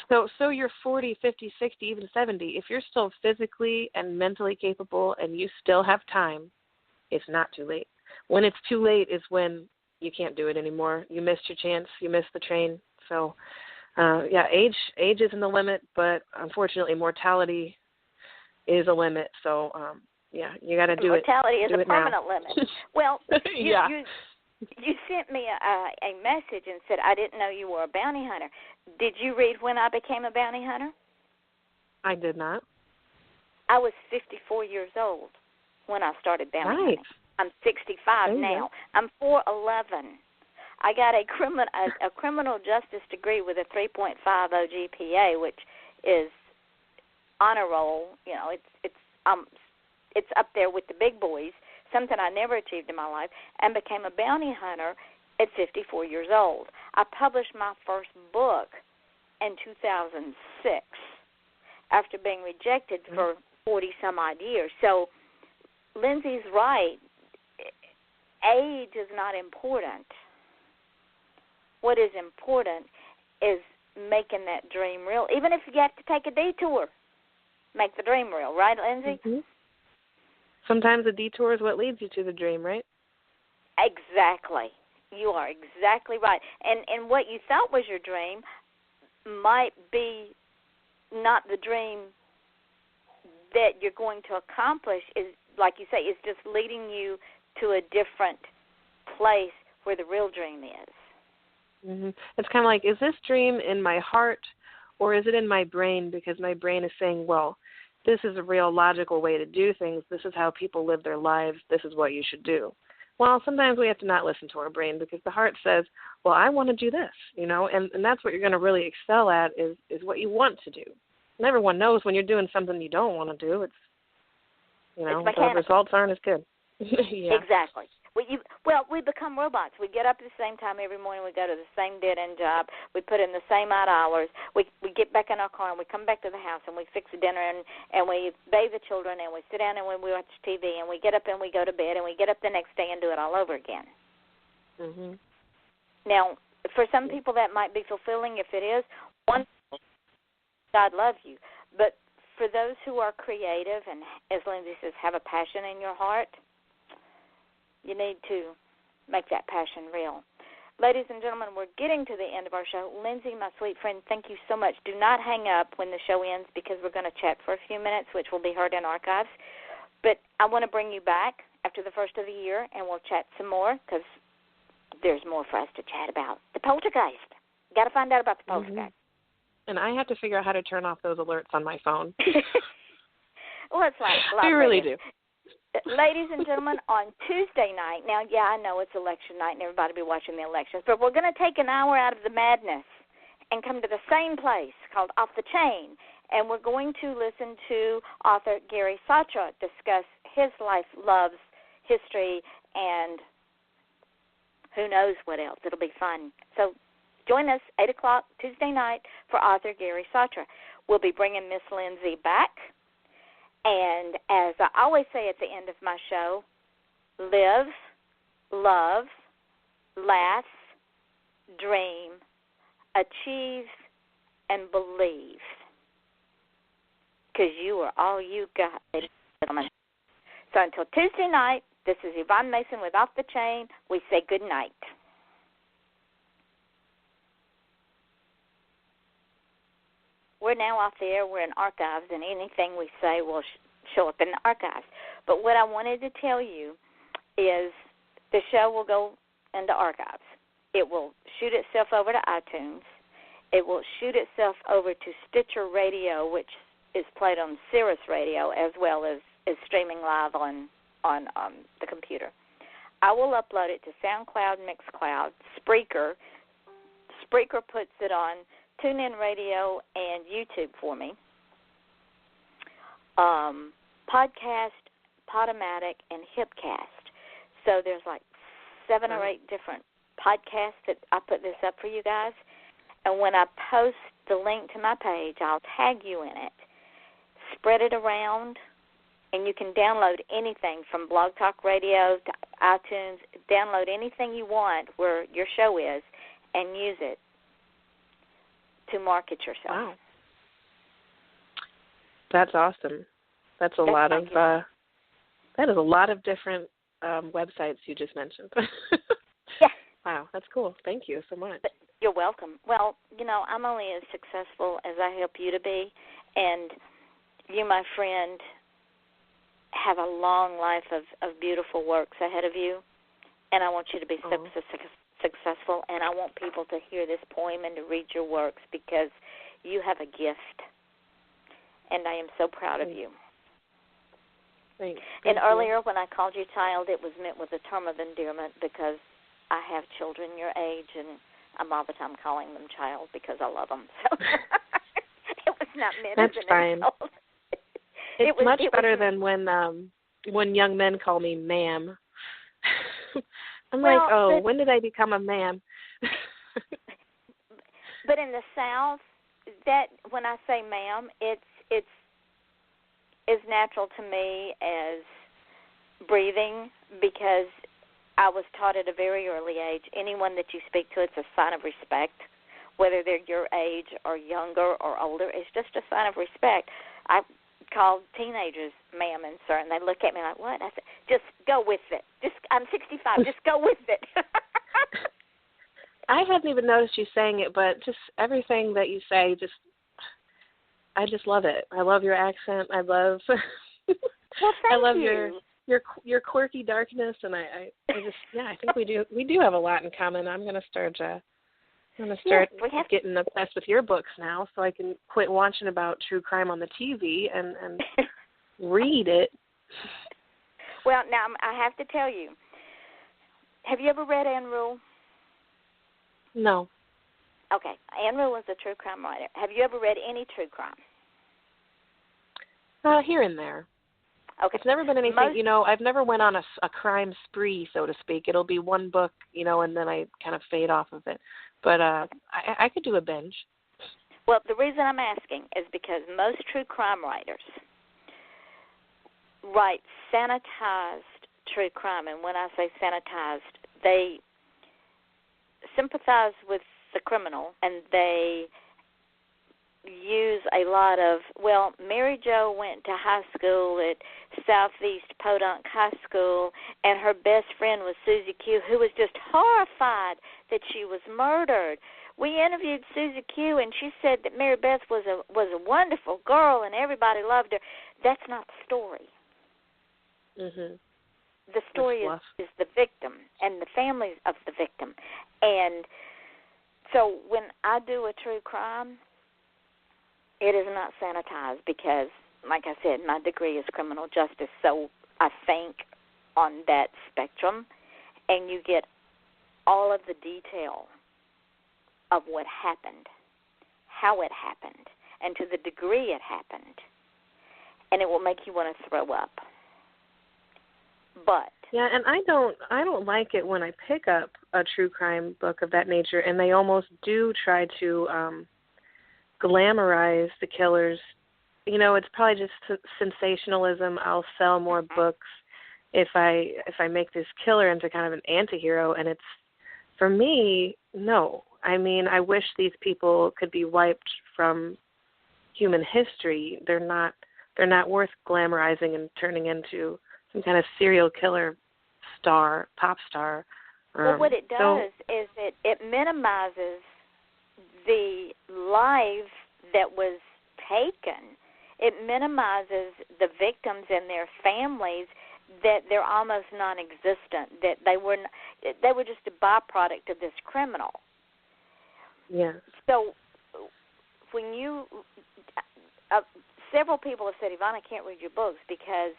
So you're 40, 50, 60, even 70. If you're still physically and mentally capable and you still have time, it's not too late. When it's too late is when you can't do it anymore. You missed your chance. You missed the train. So, yeah, age isn't the limit, but unfortunately mortality is a limit. So, yeah, you got to do it. Mortality is a permanent now. limit. Well, yeah. You sent me a message and said, I didn't know you were a bounty hunter. Did you read When I Became a Bounty Hunter? I did not. I was 54 years old when I started bounty hunting. I'm 65 now. I'm 4'11". I got a criminal justice degree with a 3.50 GPA, which is honor roll. You know, it's up there with the big boys. Something I never achieved in my life, and became a bounty hunter at 54 years old. I published my first book in 2006 after being rejected for 40-some-odd years. So Lindsey's right. Age is not important. What is important is making that dream real. Even if you have to take a detour, make the dream real. Right, Lindsey? Sometimes a detour is what leads you to the dream, right? Exactly. You are exactly right. And what you thought was your dream might be not the dream that you're going to accomplish. Is, like you say, it's just leading you to a different place where the real dream is. It's kind of like, is this dream in my heart or is it in my brain? Because my brain is saying, well, this is a real logical way to do things. This is how people live their lives. This is what you should do. Well, sometimes we have to not listen to our brain because the heart says, well, I want to do this, you know, and that's what you're going to really excel at is what you want to do. And everyone knows when you're doing something you don't want to do, it's, you know, the results aren't as good. Yeah. Exactly. We become robots. We get up at the same time every morning. We go to the same dead-end job. We put in the same odd hours. We get back in our car and we come back to the house and we fix the dinner and we bathe the children and we sit down and we watch TV and we get up and we go to bed and we get up the next day and do it all over again. Now, for some people that might be fulfilling. If it is, one, God loves you. But for those who are creative and, as Lindsey says, have a passion in your heart, you need to make that passion real. Ladies and gentlemen, we're getting to the end of our show. Lindsey, my sweet friend, thank you so much. Do not hang up when the show ends because we're going to chat for a few minutes, which will be heard in archives. But I want to bring you back after the first of the year, and we'll chat some more because there's more for us to chat about. The poltergeist. Got to find out about the poltergeist. And I have to figure out how to turn off those alerts on my phone. Well, it's like a lot. We really do. Ladies and gentlemen, on Tuesday night, now, yeah, I know it's election night and everybody will be watching the elections, but we're going to take an hour out of the madness and come to the same place called Off the Chain, and we're going to listen to author Gary Satra discuss his life, loves, history, and who knows what else. It'll be fun. So Join us 8 o'clock Tuesday night for author Gary Sartre. We'll be bringing Miss Lindsey back. And as I always say at the end of my show, live, love, laugh, dream, achieve, and believe. Because you are all you got, ladies and gentlemen. So until Tuesday night, this is Yvonne Mason with Off the Chain. We say good night. We're now off the air. We're in archives, and anything we say will show up in the archives. But what I wanted to tell you is the show will go into archives. It will shoot itself over to iTunes. It will shoot itself over to Stitcher Radio, which is played on Sirius Radio, as well as is streaming live on the computer. I will upload it to SoundCloud, Mixcloud, Spreaker. Spreaker puts it on TuneIn Radio and YouTube for me. Podcast, Podomatic, and Hipcast. So there's like 7 or 8 different podcasts that I put this up for you guys. And when I post the link to my page, I'll tag you in it, spread it around, and you can download anything from Blog Talk Radio to iTunes. Download anything you want where your show is and use it to market yourself. Wow. That's awesome. That's a lot of that is a lot of different websites you just mentioned. Yeah. Wow, that's cool. Thank you so much. You're welcome. Well, I'm only as successful as I help you to be, and you, my friend, have a long life of beautiful works ahead of you, and I want you to be successful, and I want people to hear this poem and to read your works because you have a gift, and I am so proud of you. Thank and you. Earlier when I called you child, it was meant with a term of endearment because I have children your age, and I'm all the time calling them child because I love them. So it was not meant That's as an fine. insult. It's much better than when young men call me ma'am. I'm when did I become a ma'am? But in the South, that when I say ma'am, it's as natural to me as breathing because I was taught at a very early age, anyone that you speak to, it's a sign of respect, whether they're your age or younger or older. It's just a sign of respect. I call teenagers ma'am and sir, and they look at me like, what? I said, just go with it. I'm 65. Just go with it. I hadn't even noticed you saying it, but just everything that you say, I just love it. I love your accent. I love. Well, thank I love you. your quirky darkness, and I think we do have a lot in common. I'm gonna start getting obsessed with your books now, so I can quit watching about true crime on the TV and read it. Well, now I have to tell you. Have you ever read Ann Rule? No. Okay, Ann Rule is a true crime writer. Have you ever read any true crime? Here and there. Okay. It's never been anything, I've never went on a crime spree, so to speak. It'll be one book, and then I kind of fade off of it. But I could do a binge. Well, the reason I'm asking is because most true crime writers write sanitized true crime. And when I say sanitized, they sympathize with the criminal and they use a lot of, Mary Jo went to high school at Southeast Podunk High School, and her best friend was Susie Q, who was just horrified that she was murdered. We interviewed Susie Q, and she said that Mary Beth was a wonderful girl, and everybody loved her. That's not the story. Mm-hmm. The story is the victim and the families of the victim. And so when I do a true crime, it is not sanitized because, like I said, my degree is criminal justice, so I think on that spectrum, and you get all of the detail of what happened, how it happened, and to the degree it happened, and it will make you want to throw up. But yeah, and I don't like it when I pick up a true crime book of that nature, and they almost do try to glamorize the killers. You know, it's probably just sensationalism. I'll sell more books if I make this killer into kind of an anti-hero, and it's, for me, no. I mean, I wish these people could be wiped from human history. They're not worth glamorizing and turning into some kind of serial killer star, pop star. Well, what it does is it minimizes the life that was taken. It minimizes the victims and their families, that they're almost non-existent, that they were just a byproduct of this criminal. Yes. So when you several people have said, Yvonne, I can't read your books because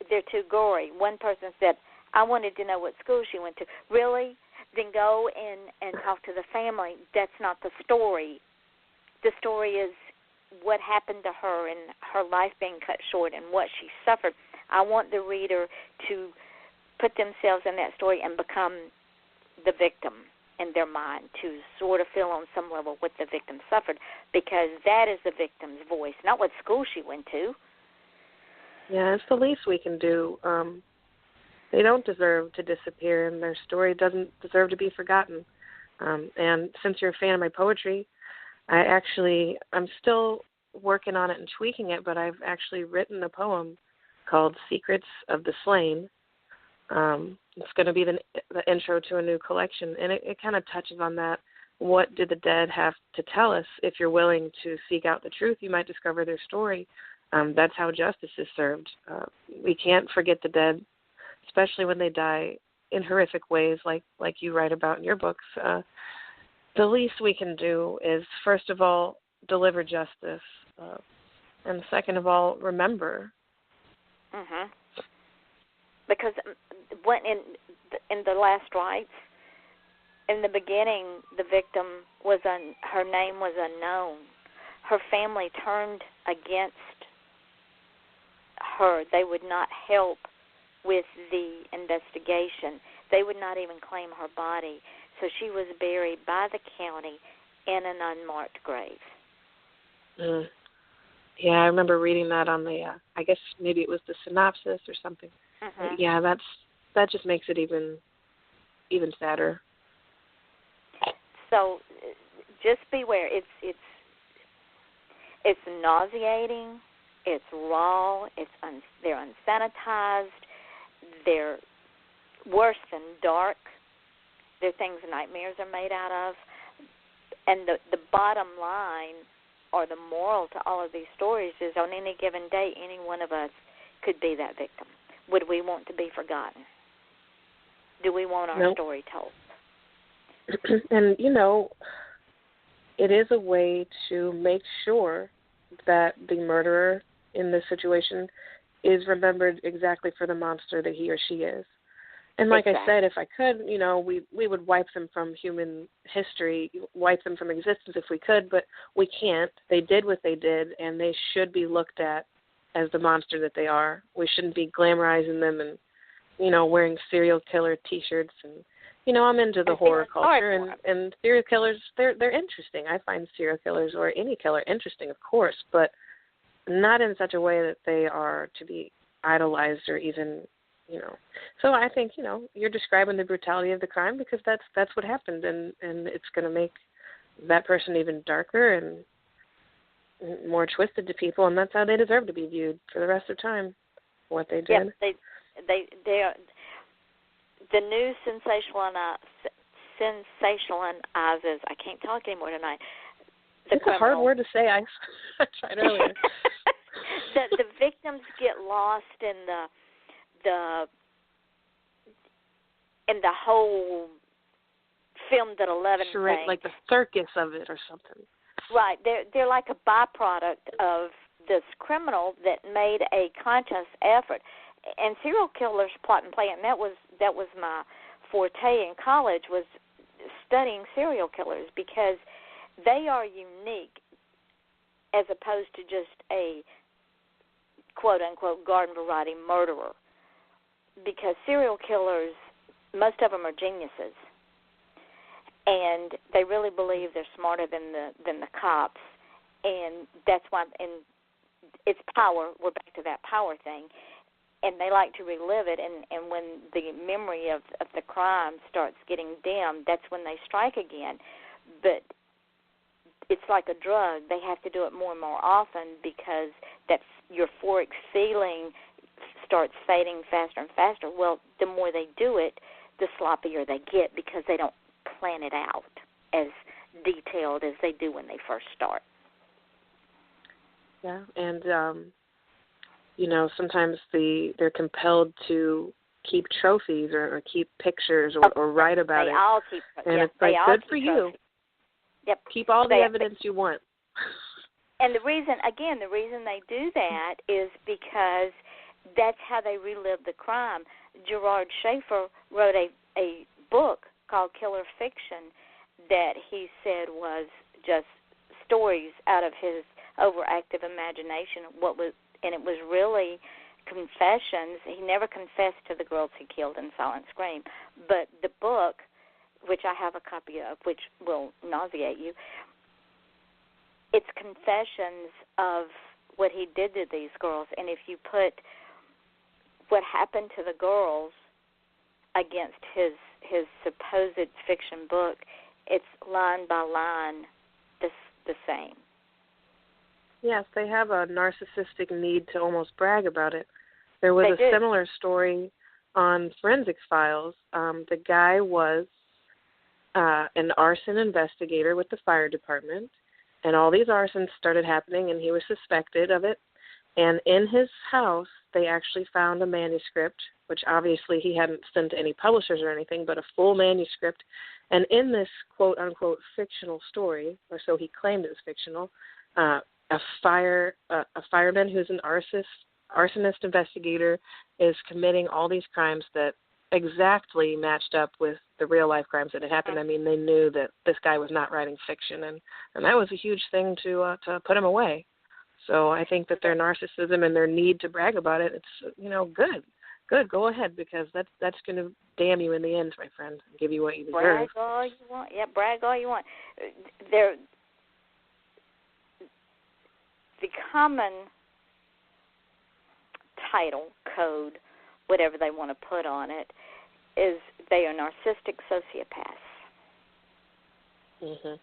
they're too gory. One person said, I wanted to know what school she went to. Really? Then go and talk to the family. That's not the story. The story is what happened to her and her life being cut short and what she suffered. I want the reader to put themselves in that story and become the victim in their mind, to sort of feel on some level what the victim suffered, because that is the victim's voice, not what school she went to. Yeah, it's the least we can do. They don't deserve to disappear, and their story doesn't deserve to be forgotten. And since you're a fan of my poetry, I'm still working on it and tweaking it, but I've actually written a poem called Secrets of the Slain. It's going to be the intro to a new collection, and it kind of touches on that. What did the dead have to tell us? If you're willing to seek out the truth, you might discover their story. That's how justice is served. We can't forget the dead, especially when they die in horrific ways like you write about in your books. The least we can do is, first of all, deliver justice, and second of all, remember. Mm-hmm. Because when in the last rites, in the beginning, the victim her name was unknown. Her family turned against her. They would not help with the investigation. They would not even claim her body. So she was buried by the county in an unmarked grave. Mm. Yeah, I remember reading that on the, I guess maybe it was the synopsis or something. Mm-hmm. Yeah, that just makes it even sadder. So just beware. It's nauseating. It's raw. They're unsanitized. They're worse than dark. They're things nightmares are made out of. And the bottom line, or the moral to all of these stories, is on any given day, any one of us could be that victim. Would we want to be forgotten? Do we want our story told? And, it is a way to make sure that the murderer in this situation is remembered exactly for the monster that he or she is. And like I said, if I could, we would wipe them from human history, wipe them from existence if we could, but we can't. They did what they did, and they should be looked at as the monster that they are. We shouldn't be glamorizing them and, wearing serial killer T-shirts. And, I'm into the horror culture, and serial killers, they're interesting. I find serial killers or any killer interesting, of course, but not in such a way that they are to be idolized or even, So I think, you're describing the brutality of the crime because that's what happened, and it's going to make that person even darker and more twisted to people, and that's how they deserve to be viewed for the rest of time, what they did. Yeah, they are, the news sensationalizes, I can't talk anymore tonight. It's a hard word to say. I tried earlier. the victims get lost in the whole film that 11 thing. Like the circus of it or something. Right. They're like a byproduct of this criminal that made a conscious effort. And serial killers plot and plan. That was my forte in college, was studying serial killers, because they are unique as opposed to just a quote unquote garden variety murderer. because serial killers, most of them are geniuses, and they really believe they're smarter than the cops, and that's why. And it's power. We're back to that power thing, and they like to relive it. And when the memory of the crime starts getting dim, that's when they strike again. But it's like a drug. They have to do it more and more often because that euphoric feeling starts fading faster and faster. Well, the more they do it, the sloppier they get because they don't plan it out as detailed as they do when they first start. Yeah, and sometimes they're compelled to keep trophies or keep pictures or write about it. They all keep. And yeah, it's like, good for you. Trophies. Yep. Keep all the evidence you want. And the reason they do that is because that's how they relive the crime. Gerard Schaefer wrote a book called Killer Fiction that he said was just stories out of his overactive imagination. And it was really confessions. He never confessed to the girls he killed in Silent Scream. But the book, which I have a copy of, which will nauseate you, it's confessions of what he did to these girls. And if you put what happened to the girls against his supposed fiction book, it's line by line the same. Yes, they have a narcissistic need to almost brag about it. There was a similar story on Forensics Files. The guy was an arson investigator with the fire department, and all these arsons started happening, and he was suspected of it. And in his house, they actually found a manuscript, which obviously he hadn't sent to any publishers or anything, but a full manuscript. And in this quote-unquote fictional story, or so he claimed it was fictional, a fireman who's an arsonist investigator is committing all these crimes that exactly matched up with the real-life crimes that had happened. I mean, they knew that this guy was not writing fiction, and that was a huge thing to put him away. So I think that their narcissism and their need to brag about it, it's, good, go ahead, because that's going to damn you in the end, my friend, and give you what you deserve. Brag all you want. Yeah, brag all you want. The common title, code, whatever they want to put on it, is they are narcissistic sociopaths. Mm-hmm.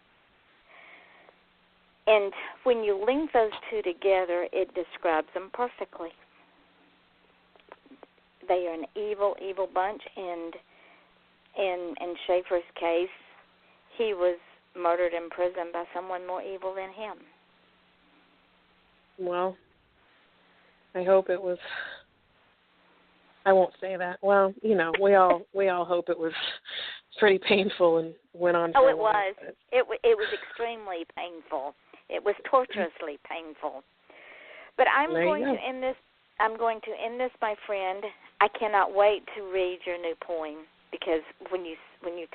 And when you link those two together, it describes them perfectly. They are an evil, evil bunch, and in Schaefer's case, he was murdered in prison by someone more evil than him. Well, I hope it was. I won't say that. Well, we all hope it was pretty painful and went on. Oh, it was. It was extremely painful. It was torturously painful. But I'm going to end this. I'm going to end this, my friend. I cannot wait to read your new poem because when you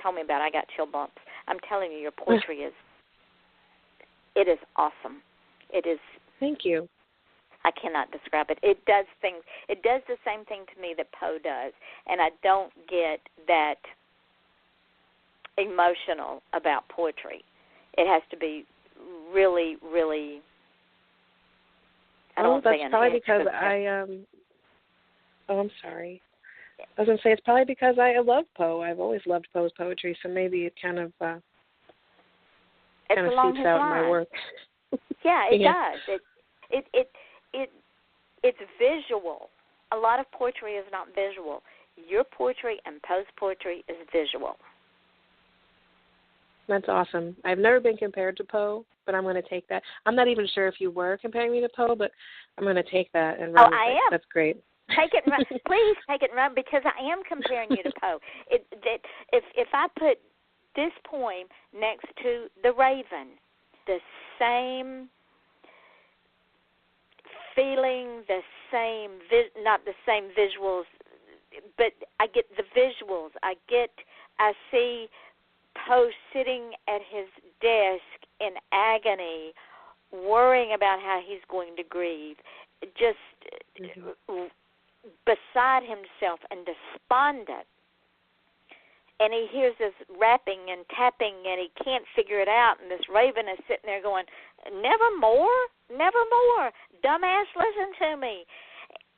told me about it, I got chill bumps. I'm telling you, your poetry is awesome. It is. Thank you. I cannot describe it. It does things. It does the same thing to me that Poe does, and I don't get that emotional about poetry. It has to be really, really. That's probably because I'm sorry. I was going to say it's probably because I love Poe. I've always loved Poe's poetry, so maybe it kind of seeps out in my work. Yeah, it does. It's visual. A lot of poetry is not visual. Your poetry and Poe's poetry is visual. That's awesome. I've never been compared to Poe, but I'm going to take that. I'm not even sure if you were comparing me to Poe, but I'm going to take that and run with it. I am. That's great. Take it and run. Please take it and run, because I am comparing you to Poe. If I put this poem next to The Raven, the same feeling, not the same visuals, but I get the visuals. I see Poe sitting at his desk in agony, worrying about how he's going to grieve, just beside himself and despondent. And he hears this rapping and tapping, and he can't figure it out. And this raven is sitting there going, "Never more, never more. Dumbass, listen to me."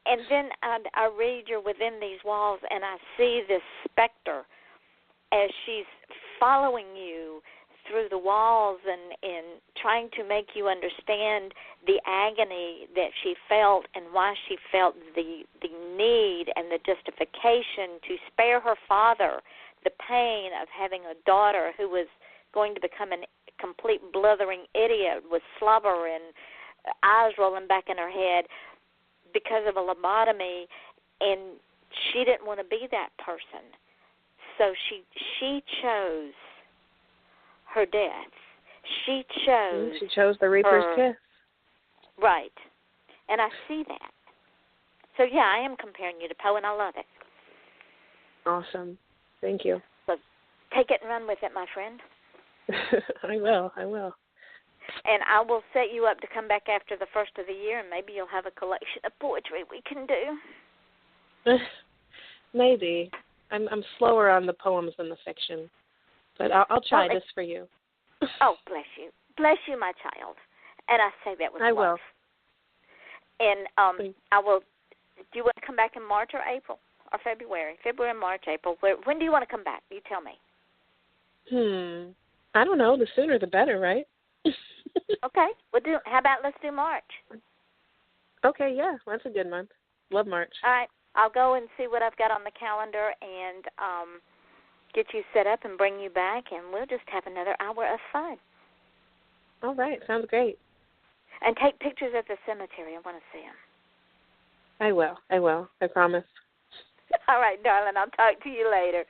And then I read, "You're within these walls," and I see this specter as she's following you through the walls and trying to make you understand the agony that she felt and why she felt the need and the justification to spare her father the pain of having a daughter who was going to become a complete blithering idiot with slobber and eyes rolling back in her head because of a lobotomy, and she didn't want to be that person. So she chose her death. She chose the Reaper's kiss. Right. And I see that. So, yeah, I am comparing you to Poe, and I love it. Awesome. Thank you. So take it and run with it, my friend. I will. And I will set you up to come back after the first of the year, and maybe you'll have a collection of poetry we can do. Maybe. I'm slower on the poems than the fiction, but I'll try this for you. Oh, bless you. Bless you, my child. And I say that with love. I will. And I will. Do you want to come back in March or April or February? February, March, April. When do you want to come back? You tell me. I don't know. The sooner the better, right? Okay. How about let's do March? Okay, yeah. That's a good month. Love March. All right. I'll go and see what I've got on the calendar and get you set up and bring you back, and we'll just have another hour of fun. All right. Sounds great. And take pictures at the cemetery. I want to see them. I will. I promise. All right, darling. I'll talk to you later.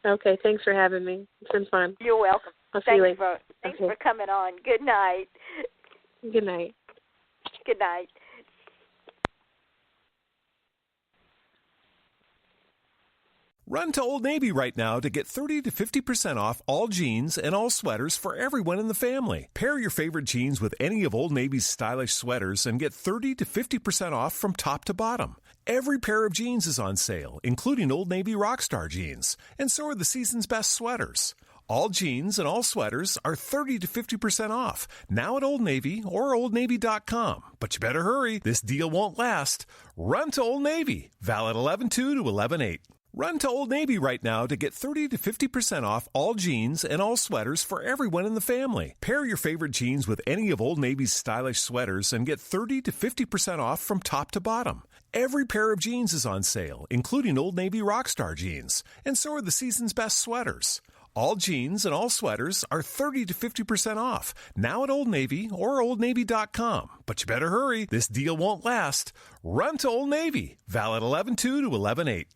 Okay. Thanks for having me. It's been fun. You're welcome. I'll see you later. Thanks for coming on. Good night. Good night. Good night. Run to Old Navy right now to get 30 to 50% off all jeans and all sweaters for everyone in the family. Pair your favorite jeans with any of Old Navy's stylish sweaters and get 30 to 50% off from top to bottom. Every pair of jeans is on sale, including Old Navy Rockstar jeans, and so are the season's best sweaters. All jeans and all sweaters are 30 to 50% off, now at Old Navy or OldNavy.com. But you better hurry, this deal won't last. Run to Old Navy, valid 11/2 to 11/8. Run to Old Navy right now to get 30 to 50% off all jeans and all sweaters for everyone in the family. Pair your favorite jeans with any of Old Navy's stylish sweaters and get 30 to 50% off from top to bottom. Every pair of jeans is on sale, including Old Navy Rockstar jeans, and so are the season's best sweaters. All jeans and all sweaters are 30 to 50% off, now at Old Navy or OldNavy.com. But you better hurry, this deal won't last. Run to Old Navy, valid 11/2 to 11/8.